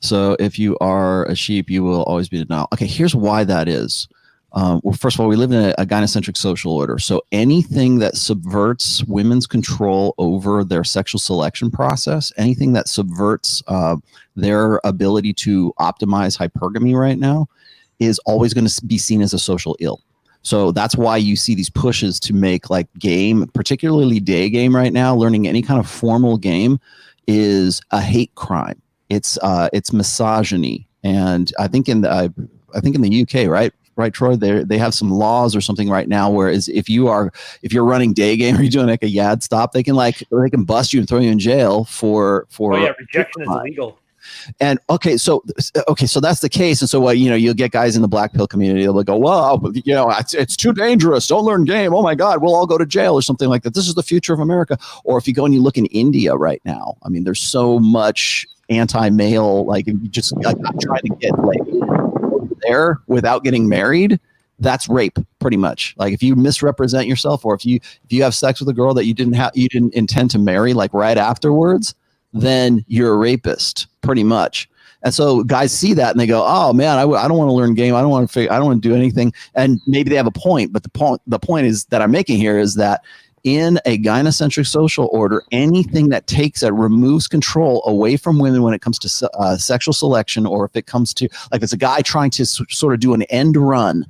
So if you are a sheep, you will always be denial. Okay, here's why that is. Well, first of all, we live in a gynocentric social order. So anything that subverts women's control over their sexual selection process, anything that subverts their ability to optimize hypergamy right now is always going to be seen as a social ill. So that's why you see these pushes to make like game, particularly day game right now, learning any kind of formal game is a hate crime. It's misogyny, and I think in the UK, right, Troy, they have some laws or something right now. Whereas if you're running day game or you're doing like a yad stop, they can bust you and throw you in jail for. Oh yeah, rejection is illegal. And so that's the case. And so you'll get guys in the black pill community. They'll go, well, it's too dangerous. Don't learn game. Oh my God, we'll all go to jail or something like that. This is the future of America. Or if you go and you look in India right now, I mean, there's so much anti-male, like if you just trying to get like over there without getting married, that's rape pretty much. Like if you misrepresent yourself or if you have sex with a girl that you didn't intend to marry like right afterwards, then you're a rapist pretty much. And so guys see that and they go, oh man, I don't want to learn game. I don't want to do anything. And maybe they have a point, but the point is that I'm making here is that in a gynocentric social order, anything that removes control away from women when it comes to sexual selection, or if it comes to, like, it's a guy trying to sort of do an end run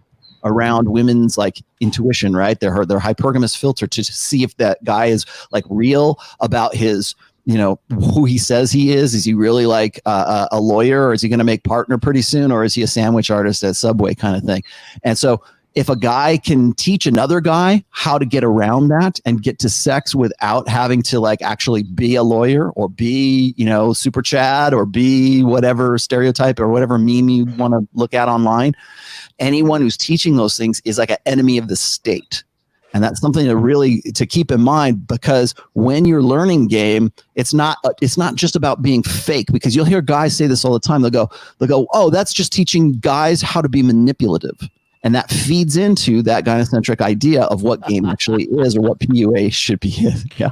around women's like intuition, right? Their hypergamous filter to see if that guy is like real about his, who he says he is. Is he really like a lawyer, or is he going to make partner pretty soon, or is he a sandwich artist at Subway kind of thing? And so if a guy can teach another guy how to get around that and get to sex without having to like actually be a lawyer or be, super Chad or be whatever stereotype or whatever meme you want to look at online, anyone who's teaching those things is like an enemy of the state. And that's something to keep in mind, because when you're learning game, it's not just about being fake, because you'll hear guys say this all the time. They'll go, oh, that's just teaching guys how to be manipulative. And that feeds into that gynocentric idea of what game actually is, or what PUA should be. Yeah.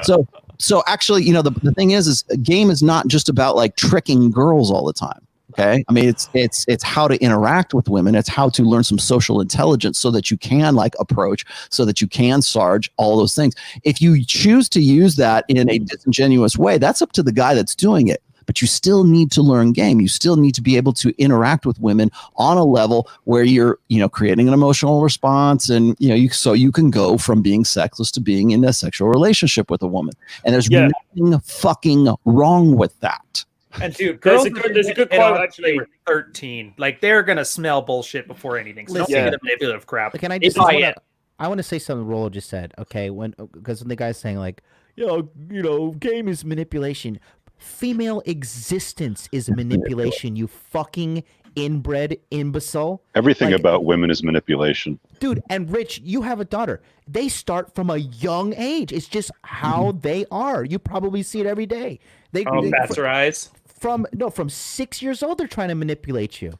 So actually, the thing is game is not just about like tricking girls all the time. Okay. I mean, it's how to interact with women. It's how to learn some social intelligence so that you can like approach, so that you can sarge, all those things. If you choose to use that in a disingenuous way, that's up to the guy that's doing it. But you still need to learn game. You still need to be able to interact with women on a level where you're, creating an emotional response, and so you can go from being sexless to being in a sexual relationship with a woman. And there's nothing fucking wrong with that. And dude, girls, there's a good quote actually. 13, like they're gonna smell bullshit before anything. So don't get the manipulative crap. Can I want to say something Rollo just said. Okay, because when the guy's saying like, game is manipulation. Female existence is manipulation, you fucking inbred imbecile. Everything about women is manipulation. Dude, and Rich, you have a daughter. They start from a young age. It's just how they are. You probably see it every day. Bastardize. From 6 years old, they're trying to manipulate you.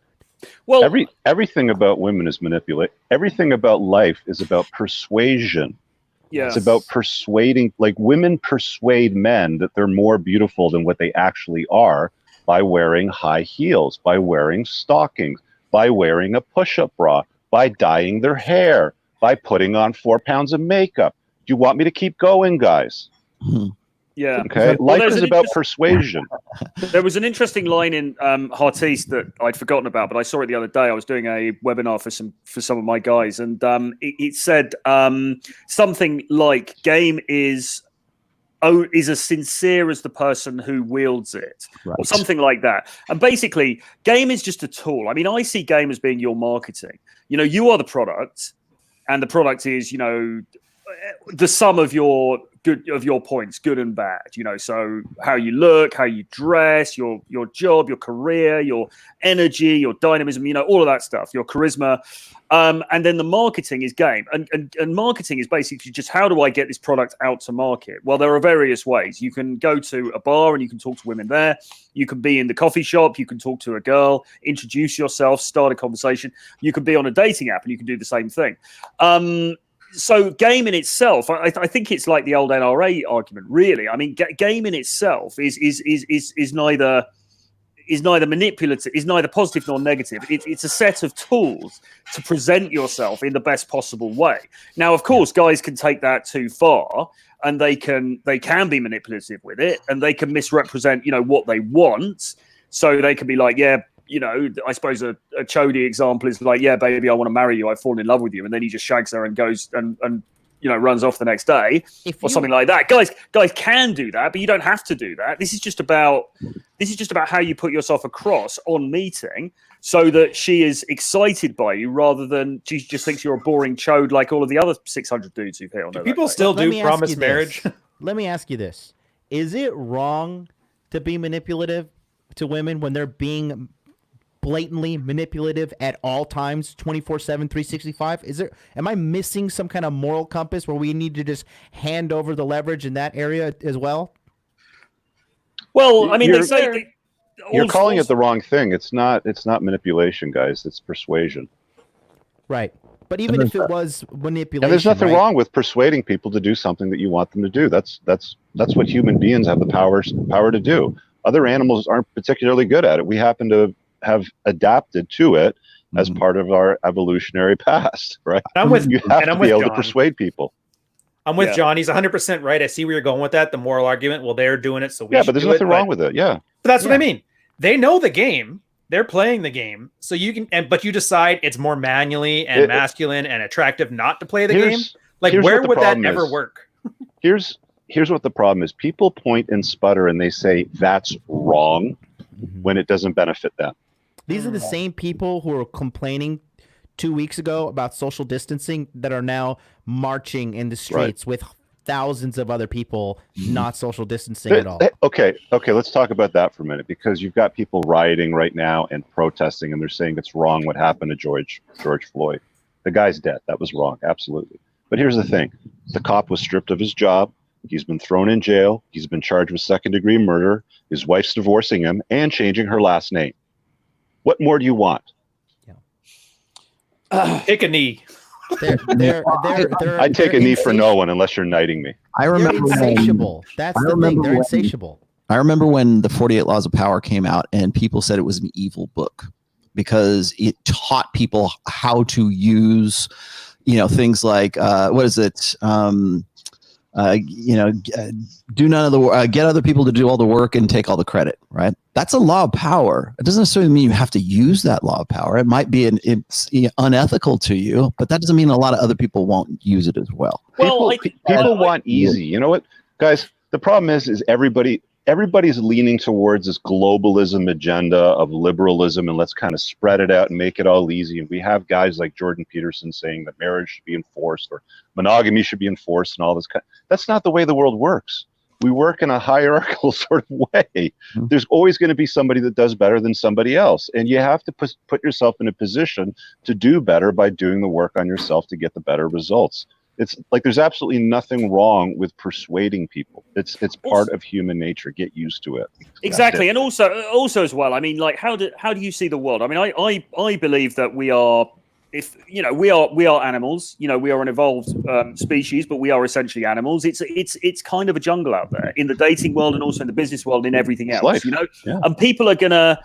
Well, everything about women is manipulate. Everything about life is about persuasion. Yes. It's about persuading, like women persuade men that they're more beautiful than what they actually are by wearing high heels, by wearing stockings, by wearing a push-up bra, by dyeing their hair, by putting on 4 pounds of makeup. Do you want me to keep going, guys? Yeah. Okay. Life is about persuasion. There was an interesting line in Heartiste that I'd forgotten about, but I saw it the other day. I was doing a webinar for some of my guys, and it said something like game is as sincere as the person who wields it, right, or something like that. And basically, game is just a tool. I mean, I see game as being your marketing. You are the product, and the product is, the sum of your points, good and bad. So how you look, how you dress, your job, your career, your energy, your dynamism, all of that stuff, your charisma. And then the marketing is game. And marketing is basically just, how do I get this product out to market? Well, there are various ways. You can go to a bar and you can talk to women there. You can be in the coffee shop. You can talk to a girl, introduce yourself, start a conversation. You can be on a dating app and you can do the same thing. So game in itself, I think it's like the old NRA argument, really. I mean, game in itself is neither manipulative, is neither positive nor negative. It's a set of tools to present yourself in the best possible way. Now, of course, guys can take that too far, and they can be manipulative with it, and they can misrepresent, what they want. So they can be like, I suppose a Chody example is like, yeah, baby, I want to marry you. I've fallen in love with you. And then he just shags her and goes and runs off the next day or something like that. Guys can do that, but you don't have to do that. This is just about how you put yourself across on meeting so that she is excited by you rather than she just thinks you're a boring chode like all of the other 600 dudes who've hit on her. People still do promise marriage. Let me ask you this. Is it wrong to be manipulative to women when they're being blatantly manipulative at all times, 24/7, 365? Am I missing some kind of moral compass where we need to just hand over the leverage in that area as well? Well, I mean, they say you're calling it the wrong thing. It's not manipulation, guys. It's persuasion. Right. But even if it was manipulation, and there's nothing wrong with persuading people to do something that you want them to do. That's what human beings have the power to do. Other animals aren't particularly good at it. We happen to have adapted to it as part of our evolutionary past, right? You have to be able to persuade people. I'm with John. He's 100% right. I see where you're going with that. The moral argument, well, they're doing it, so we but there's nothing wrong with it. Yeah. But that's what I mean. They know the game. they're playing the game, so you can, but you decide it's more manually and masculine and attractive not to play the game. Like, where would that ever work? Here's what the problem is. People point and sputter and they say that's wrong when it doesn't benefit them. These are the same people who were complaining 2 weeks ago about social distancing that are now marching in the streets with thousands of other people not social distancing at all. Okay, let's talk about that for a minute, because you've got people rioting right now and protesting, and they're saying it's wrong what happened to George Floyd. The guy's dead. That was wrong, absolutely. But here's the thing. The cop was stripped of his job. He's been thrown in jail. He's been charged with second-degree murder. His wife's divorcing him and changing her last name. What more do you want? Take a knee. I'd take a knee for no one unless you're knighting me. I remember they're insatiable. That's the thing. They're insatiable. I remember when the 48 Laws of Power came out and people said it was an evil book because it taught people how to use, things like, do none of the get other people to do all the work and take all the credit, right? That's a law of power. It doesn't necessarily mean you have to use that law of power. It might be it's unethical to you, but that doesn't mean a lot of other people won't use it as well. People want easy. You know what, guys? The problem is everybody's leaning towards this globalism agenda of liberalism, and let's kind of spread it out and make it all easy. And we have guys like Jordan Peterson saying that marriage should be enforced or monogamy should be enforced and all this. That's not the way the world works. We work in a hierarchical sort of way. There's always going to be somebody that does better than somebody else. And you have to put yourself in a position to do better by doing the work on yourself to get the better results. It's like there's absolutely nothing wrong with persuading people. It's part of human nature. Get used to it. Exactly, and also as well. I mean, like, how do you see the world? I mean, I believe that we are, we are animals. We are an evolved species, but we are essentially animals. It's kind of a jungle out there in the dating world and also in the business world and everything else. And people are gonna.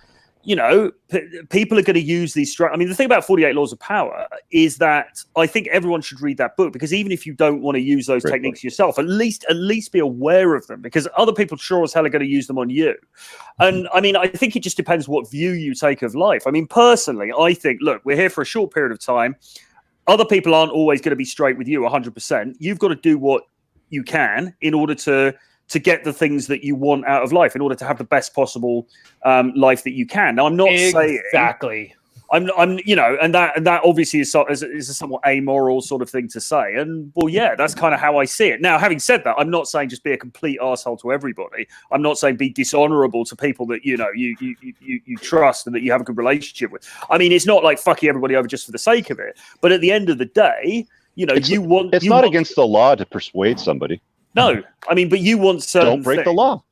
People are going to use these. I mean, the thing about 48 Laws of Power is that I think everyone should read that book, because even if you don't want to use those techniques yourself, at least be aware of them, because other people sure as hell are going to use them on you. And I mean, I think it just depends what view you take of life. I mean, personally, I think, look, we're here for a short period of time. Other people aren't always going to be straight with you 100%. You've got to do what you can in order to get the things that you want out of life, in order to have the best possible life that you can. Now, I'm not saying exactly. and that obviously is a somewhat amoral sort of thing to say. And well, yeah, that's kind of how I see it. Now, having said that, I'm not saying just be a complete arsehole to everybody. I'm not saying be dishonorable to people that you trust and that you have a good relationship with. I mean, it's not like fucking everybody over just for the sake of it. But at the end of the day, it's not against the law to persuade somebody. No, I mean, but you want certain don't break the law.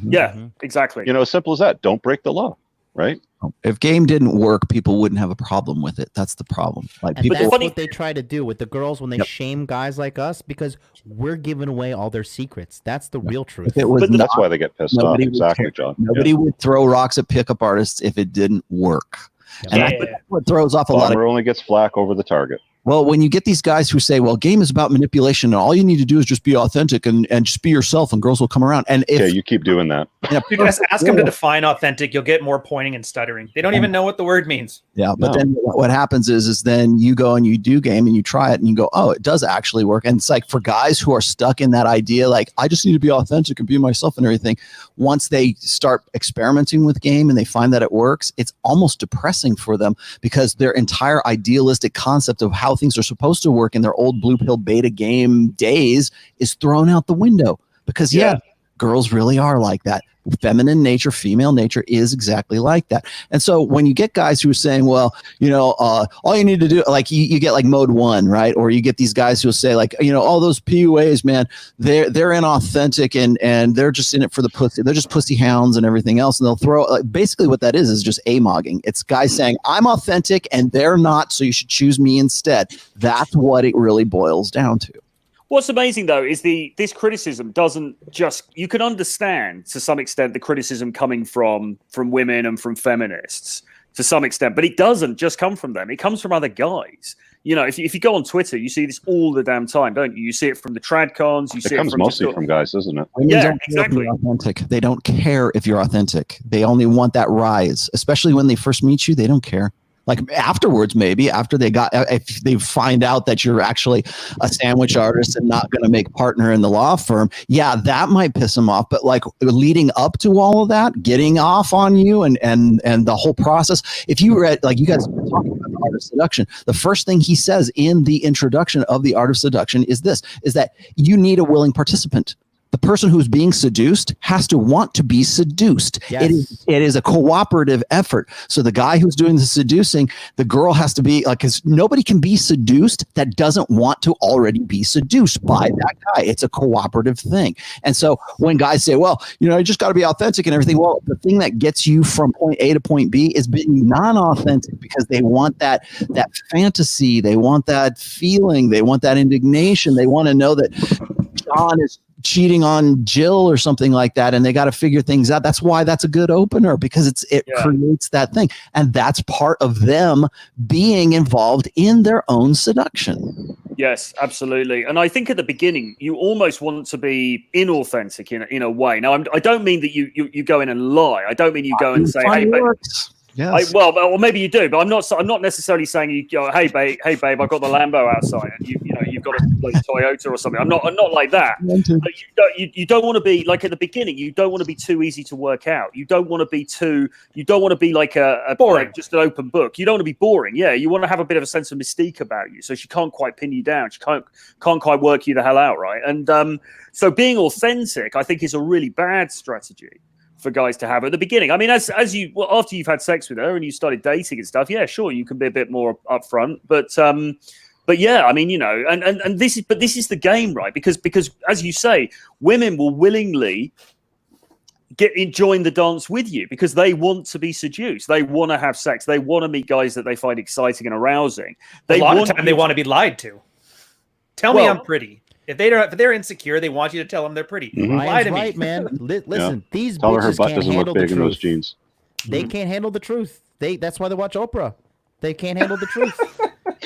Yeah, exactly. As simple as that. Don't break the law, right? If game didn't work, people wouldn't have a problem with it. That's the problem. Like, people, that's what they try to do with the girls when they shame guys like us, because we're giving away all their secrets. That's the real truth. That's why they get pissed off. Exactly, John. Nobody would throw rocks at pickup artists if it didn't work. And I think that's what throws off a lot of. Only gets flack over the target. Well, when you get these guys who say, well, game is about manipulation and all you need to do is just be authentic and just be yourself and girls will come around. And if you keep doing that. You just ask them to define authentic, you'll get more pointing and stuttering. They don't even know what the word means. Yeah, but then what happens is then you go and you do game and you try it and you go, oh, it does actually work. And it's like for guys who are stuck in that idea, like I just need to be authentic and be myself and everything. Once they start experimenting with game and they find that it works, it's almost depressing for them, because their entire idealistic concept of how things are supposed to work in their old blue pill beta game days is thrown out the window, because girls really are like that. Feminine nature, female nature is exactly like that. And so when you get guys who are saying, well, all you need to do, like you get like mode 1, right? Or you get these guys who will say like, all those PUAs, man, they're inauthentic and they're just in it for the pussy. They're just pussy hounds and everything else. And they'll throw basically what that is just amogging. It's guys saying I'm authentic and they're not, so you should choose me instead. That's what it really boils down to. What's amazing, though, is this criticism doesn't just... You can understand, to some extent, the criticism coming from women and from feminists, to some extent, but it doesn't just come from them. It comes from other guys. If you go on Twitter, you see this all the damn time, don't you? You see it from the tradcons. You see it comes mostly from guys, isn't it? Women Yeah, don't care exactly. if you're authentic. They don't care if you're authentic. They only want that rise, especially when they first meet you. They don't care. Like afterwards, maybe after if they find out that you're actually a sandwich artist and not going to make partner in the law firm, yeah, that might piss them off. But like leading up to all of that, getting off on you and the whole process. If you read, like you guys have been talking about the art of seduction, the first thing he says in the introduction of the art of seduction is that you need a willing participant. The person who's being seduced has to want to be seduced. Yes. It is a cooperative effort. So the guy who's doing the seducing, the girl has to be like, because nobody can be seduced that doesn't want to already be seduced by that guy. It's a cooperative thing. And so when guys say, well, you just got to be authentic and everything. Well, the thing that gets you from point A to point B is being non-authentic, because they want that fantasy. They want that feeling. They want that indignation. They want to know that John is cheating on Jill or something like that, and they got to figure things out. That's why that's a good opener, because it creates that thing, and that's part of them being involved in their own seduction. Yes, absolutely. And I think at the beginning, you almost want to be inauthentic in a way. Now, I don't mean that you go in and lie. I don't mean you go and say, "Hey, babe." Yes. Well, maybe you do, but I'm not necessarily saying you go, "Hey, babe, I've got the Lambo outside," and you've got a Toyota or something. I'm not like that. But you don't want to be like at the beginning. You don't want to be too easy to work out. You don't want to be like a boring, just an open book. You don't want to be boring. Yeah, you want to have a bit of a sense of mystique about you, so she can't quite pin you down. She can't quite work you the hell out, right? And so being authentic, I think, is a really bad strategy for guys to have at the beginning. I mean, after you've had sex with her and you started dating and stuff, yeah, sure, you can be a bit more upfront, but yeah, I mean, and this is the game, right? Because as you say, women will willingly join the dance with you because they want to be seduced. They want to have sex. They want to meet guys that they find exciting and arousing. A lot of time they want to be lied to. Tell me I'm pretty. If they're insecure, they want you to tell them they're pretty. Lie to me, right, man. Listen, these tell her her bitches butt can't doesn't handle look big the in those truth. jeans. They can't handle the truth. That's why they watch Oprah. They can't handle the truth.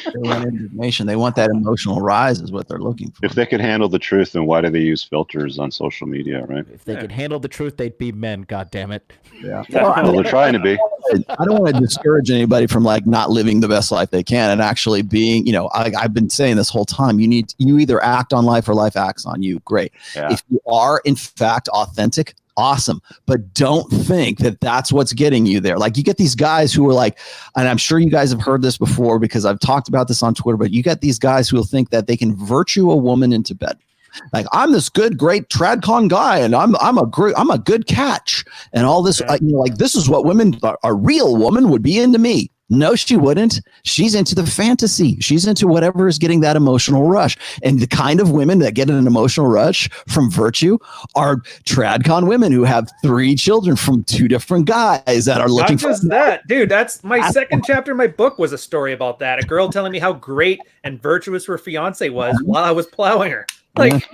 They want information. They want that emotional rise is what they're looking for. If they could handle the truth, then why do they use filters on social media, right? If they could handle the truth, they'd be men. God damn it. Yeah. Well, they're trying to be. I don't want to discourage anybody from like not living the best life they can and actually being, I've been saying this whole time, you either act on life or life acts on you. Great. Yeah. If you are in fact authentic, awesome. But don't think that that's what's getting you there. Like you get these guys who are like, and I'm sure you guys have heard this before because I've talked about this on Twitter, but you get these guys who will think that they can virtue a woman into bed. Like I'm this great tradcon guy, and I'm a good catch, and all this. Like this is what women, a real woman, would be into me. No, she wouldn't. She's into the fantasy. She's into whatever is getting that emotional rush. And the kind of women that get an emotional rush from virtue are tradcon women who have 3 children from 2 different guys that are looking for. Not just that, dude. That's my second chapter in my book was a story about that. A girl telling me how great and virtuous her fiance was while I was plowing her. Like,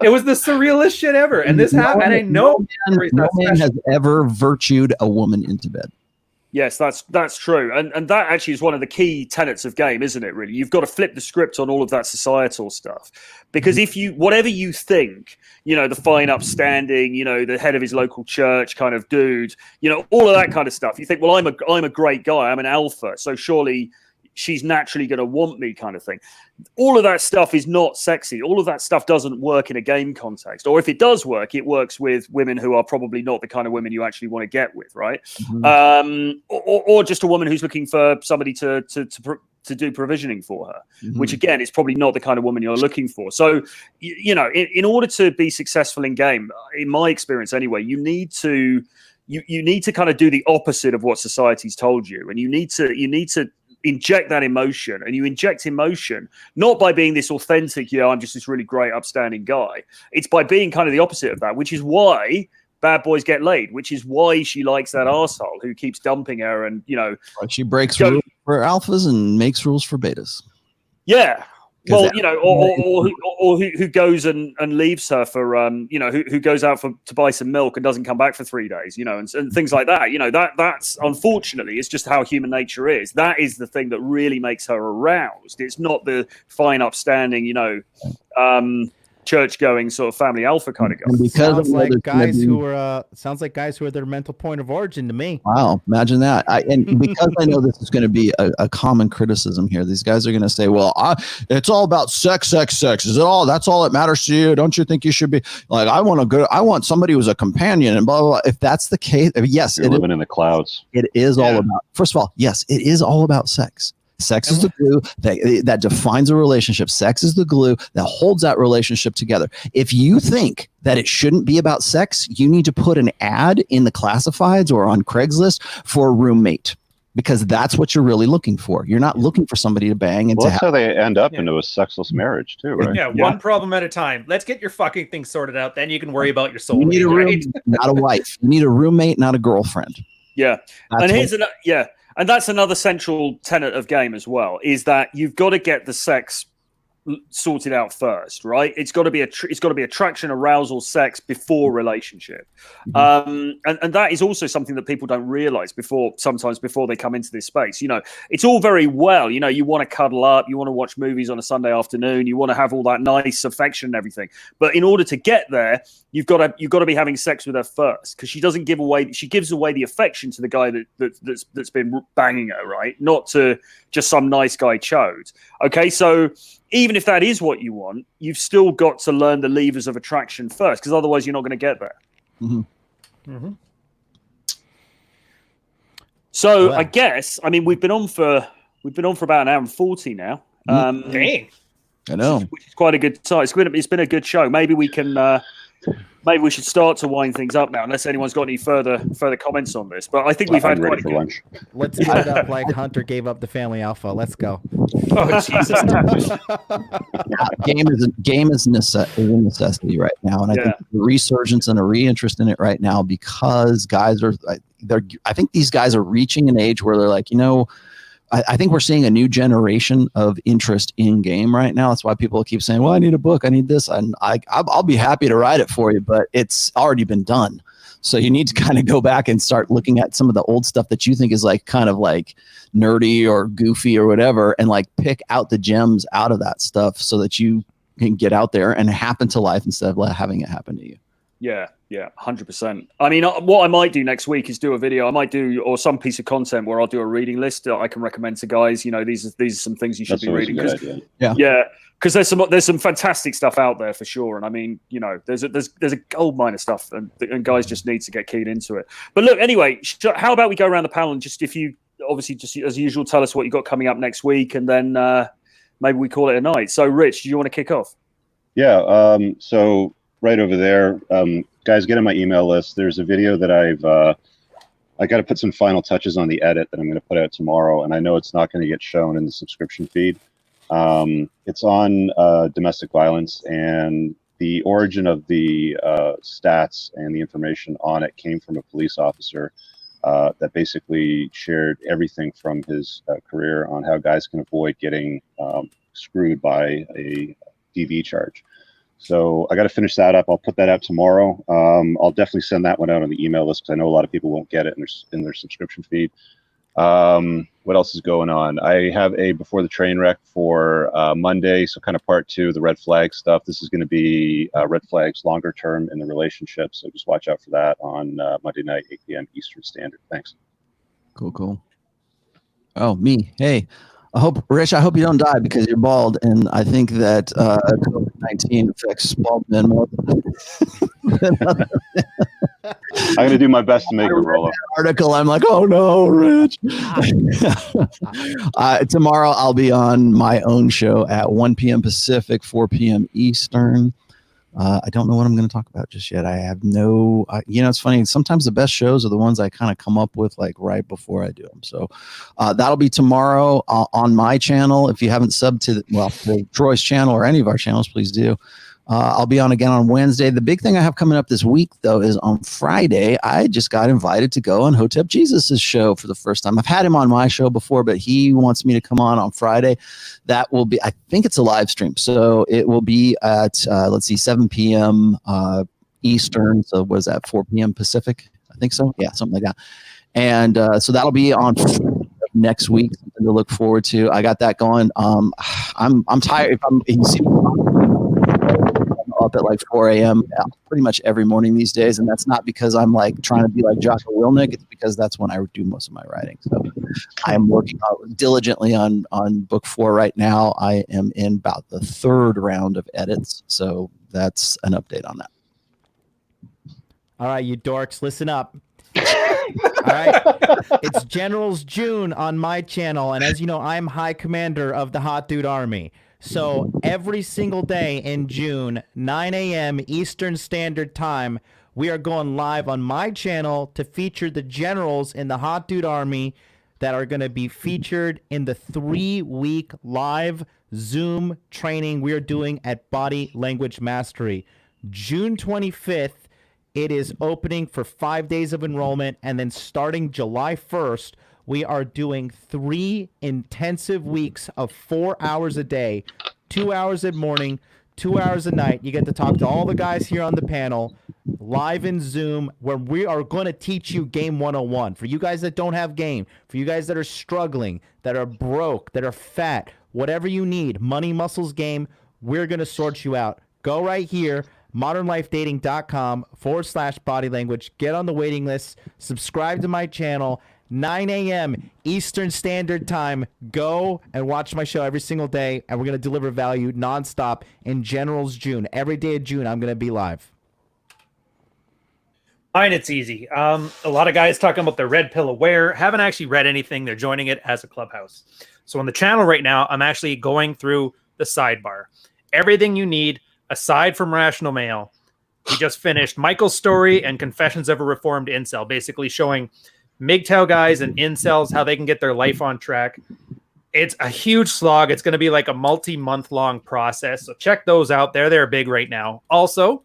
it was the surrealest shit ever. And this happened. And I know no man has ever virtued a woman into bed. Yes, that's true. And that actually is one of the key tenets of game, isn't it, really? You've got to flip the script on all of that societal stuff. Because if whatever you think, the fine upstanding, the head of his local church kind of dude, all of that kind of stuff, you think, well, I'm a great guy, I'm an alpha, so surely she's naturally going to want me kind of thing. All of that stuff is not sexy. All of that stuff doesn't work in a game context. Or if it does work, it works with women who are probably not the kind of women you actually want to get with, right? Or just a woman who's looking for somebody to do provisioning for her, which again is probably not the kind of woman you're looking for. So, in order to be successful in game, in my experience anyway, you need to kind of do the opposite of what society's told you, and you need to inject that emotion, and you inject emotion not by being this authentic, I'm just this really great upstanding guy. It's by being kind of the opposite of that, which is why bad boys get laid, which is why she likes that arsehole who keeps dumping her and, she breaks rules for alphas and makes rules for betas. Yeah. Well, or who goes and leaves her for who goes out to buy some milk and doesn't come back for 3 days, and things like that. That's unfortunately, it's just how human nature is. That is the thing that really makes her aroused. It's not the fine, upstanding, church-going sort of family alpha kind of guy. Sounds like guys who are their mental point of origin to me. Wow, imagine that. And because I know this is going to be a common criticism here, these guys are going to say, "Well, it's all about sex. Is it all? That's all that matters to you? Don't you think you should be like? I want somebody who's a companion and blah blah blah." If that's the case, yes, you're living in the clouds. It is all about. First of all, yes, it is all about sex. Sex is the glue that defines a relationship. Sex is the glue that holds that relationship together. If you think that it shouldn't be about sex, you need to put an ad in the classifieds or on Craigslist for a roommate, because that's what you're really looking for. You're not looking for somebody to bang and that's how they end up into a sexless marriage too, right? Yeah, one problem at a time. Let's get your fucking thing sorted out, then you can worry about your soul. You need a roommate, not a wife. You need a roommate, not a girlfriend. Yeah, and that's another central tenet of game as well, is that you've got to get the sex sorted out first, right? It's got to be attraction, arousal, sex before relationship. And that is also something that people don't realize sometimes before they come into this space. It's all very well, you want to cuddle up, you want to watch movies on a Sunday afternoon, you want to have all that nice affection and everything. But in order to get there, you've got to be having sex with her first, because she gives away the affection to the guy that's been banging her, right? Not to just some nice guy chode. Okay, so even if that is what you want, you've still got to learn the levers of attraction first, because otherwise you're not going to get there. So I guess, we've been on for about an hour and 40 now. Dang, I know, which is quite a good time. It's been a good show. Maybe we can. Maybe we should start to wind things up now, unless anyone's got any further comments on this. But I think we've had quite a good lunch. Let's get it up like Hunter gave up the family alpha. Let's go. Oh Jesus! Game is a necessity right now, and I think the resurgence and a reinterest in it right now, because guys are. I think these guys are reaching an age where they're like, I think we're seeing a new generation of interest in game right now. That's why people keep saying, well, I need a book, I need this. And I'll be happy to write it for you, but it's already been done. So you need to kind of go back and start looking at some of the old stuff that you think is like kind of like nerdy or goofy or whatever, and like pick out the gems out of that stuff so that you can get out there and happen to life instead of having it happen to you. Yeah, 100%. What I might do next week is do a video. I might do or some piece of content where I'll do a reading list that I can recommend to guys. These are some things you should be reading. Because there's some fantastic stuff out there for sure. And there's a gold mine of stuff, and guys just need to get keyed into it. But look, anyway, how about we go around the panel and just, if you obviously just as usual, tell us what you got coming up next week, and then maybe we call it a night. So, Rich, do you want to kick off? Yeah. So. Right over there, guys, get on my email list. There's a video that I got to put some final touches on the edit that I'm going to put out tomorrow, and I know it's not going to get shown in the subscription feed. It's on domestic violence, and the origin of the stats and the information on it came from a police officer that basically shared everything from his career on how guys can avoid getting screwed by a DV charge. So I got to finish that up. I'll put that out tomorrow. I'll definitely send that one out on the email list, because I know a lot of people won't get it in their subscription feed. What else is going on? I have a Before the Train Wreck for Monday, so kind of part 2, the red flag stuff. This is going to be red flags longer term in the relationship, so just watch out for that on Monday night, 8 p.m. Eastern Standard. Thanks. Cool. Oh, me. Hey. Rich, I hope you don't die because you're bald, and I think that COVID-19 affects bald men more than others. I'm going to do my best to make it roll up. Article, I'm like, oh no, Rich. Tomorrow I'll be on my own show at 1 p.m. Pacific, 4 p.m. Eastern. I don't know what I'm going to talk about just yet. I have no, it's funny. Sometimes the best shows are the ones I kind of come up with like right before I do them. So that'll be tomorrow on my channel. If you haven't subbed to Troy's channel or any of our channels, please do. I'll be on again on Wednesday. The big thing I have coming up this week, though, is on Friday, I just got invited to go on Hotep Jesus' show for the first time. I've had him on my show before, but he wants me to come on Friday. That will be, I think it's a live stream. So it will be at, 7 p.m. Eastern. So what is that, 4 p.m. Pacific? I think so. Yeah, something like that. And so that'll be on next week, something to look forward to. I got that going. I'm tired. You see up at like 4 a.m. pretty much every morning these days, and that's not because I'm like trying to be like Jocko Willink. It's because that's when I do most of my writing. So I am working diligently on book 4 right now. I am in about the 3rd round of edits, so that's an update on that. All right, you dorks, listen up. All right, it's Generals June on my channel, and as you know, I'm High Commander of the Hot Dude Army. So every single day in June, 9 a.m. Eastern Standard Time, we are going live on my channel to feature the generals in the Hot Dude Army that are going to be featured in the 3-week live Zoom training we are doing at Body Language Mastery. June 25th, it is opening for 5 days of enrollment, and then starting July 1st, we are doing 3 intensive weeks of 4 hours a day, 2 hours at morning, 2 hours at night. You get to talk to all the guys here on the panel, live in Zoom, where we are going to teach you Game 101. For you guys that don't have game, for you guys that are struggling, that are broke, that are fat, whatever you need, money, muscles, game, we're going to sort you out. Go right here, modernlifedating.com/body language. Get on the waiting list. Subscribe to my channel. 9 a.m. Eastern Standard Time. Go and watch my show every single day, and we're going to deliver value nonstop in Generals June. Every day of June, I'm going to be live. Mine, it's easy. A lot of guys talking about the Red Pill Aware haven't actually read anything. They're joining it as a clubhouse. So on the channel right now, I'm actually going through the sidebar. Everything you need, aside from Rational Male. We just finished Michael's story and Confessions of a Reformed Incel, basically showing MGTOW guys and incels how they can get their life on track. It's a huge slog. It's going to be like a multi-month long process. So check those out. They're big right now. Also,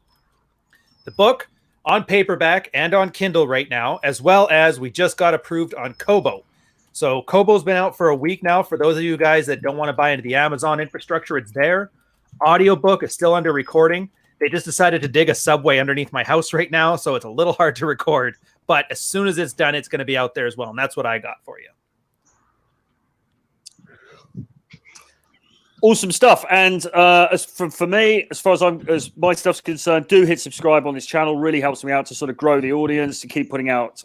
the book on paperback and on Kindle right now, as well as we just got approved on Kobo. So Kobo's been out for a week now. For those of you guys that don't want to buy into the Amazon infrastructure, it's there. Audiobook is still under recording. They just decided to dig a subway underneath my house right now, so it's a little hard to record. But as soon as it's done, it's going to be out there as well. And that's what I got for you. Awesome stuff. And as for me, as far as my stuff's concerned, do hit subscribe on this channel. Really helps me out to sort of grow the audience, to keep putting out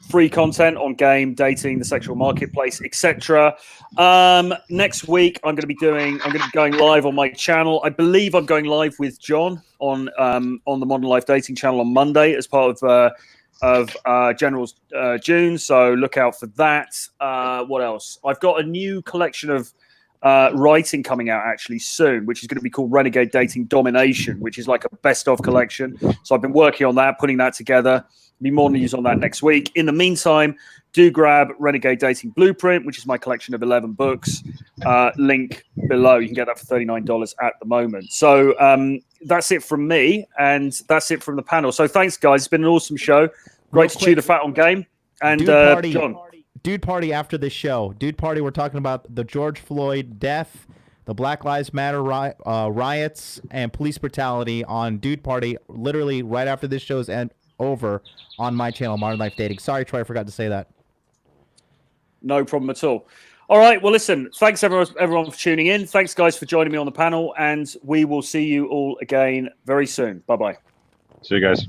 free content on game, dating, the sexual marketplace, etc. Next week, I'm going to be going live on my channel. I believe I'm going live with John on the Modern Life Dating channel on Monday as part of Generals June. So look out for that. What else? I've got a new collection of writing coming out actually soon, which is going to be called Renegade Dating Domination, which is like a best of collection. So I've been working on that, putting that together. Be more news on that next week. In the meantime, do grab Renegade Dating Blueprint, which is my collection of 11 books. Link below. You can get that for $39 at the moment. So that's it from me, and that's it from the panel. So thanks, guys. It's been an awesome show. Great to chew the fat on game. And John. Dude Party after the show. Dude Party, we're talking about the George Floyd death, the Black Lives Matter riots, and police brutality on Dude Party, literally right after this show's over on my channel, Modern Life Dating. Sorry, Troy, I forgot to say that. No problem at all. All right, well, listen, thanks everyone for tuning in. Thanks, guys, for joining me on the panel, and we will see you all again very soon. Bye-bye. See you guys.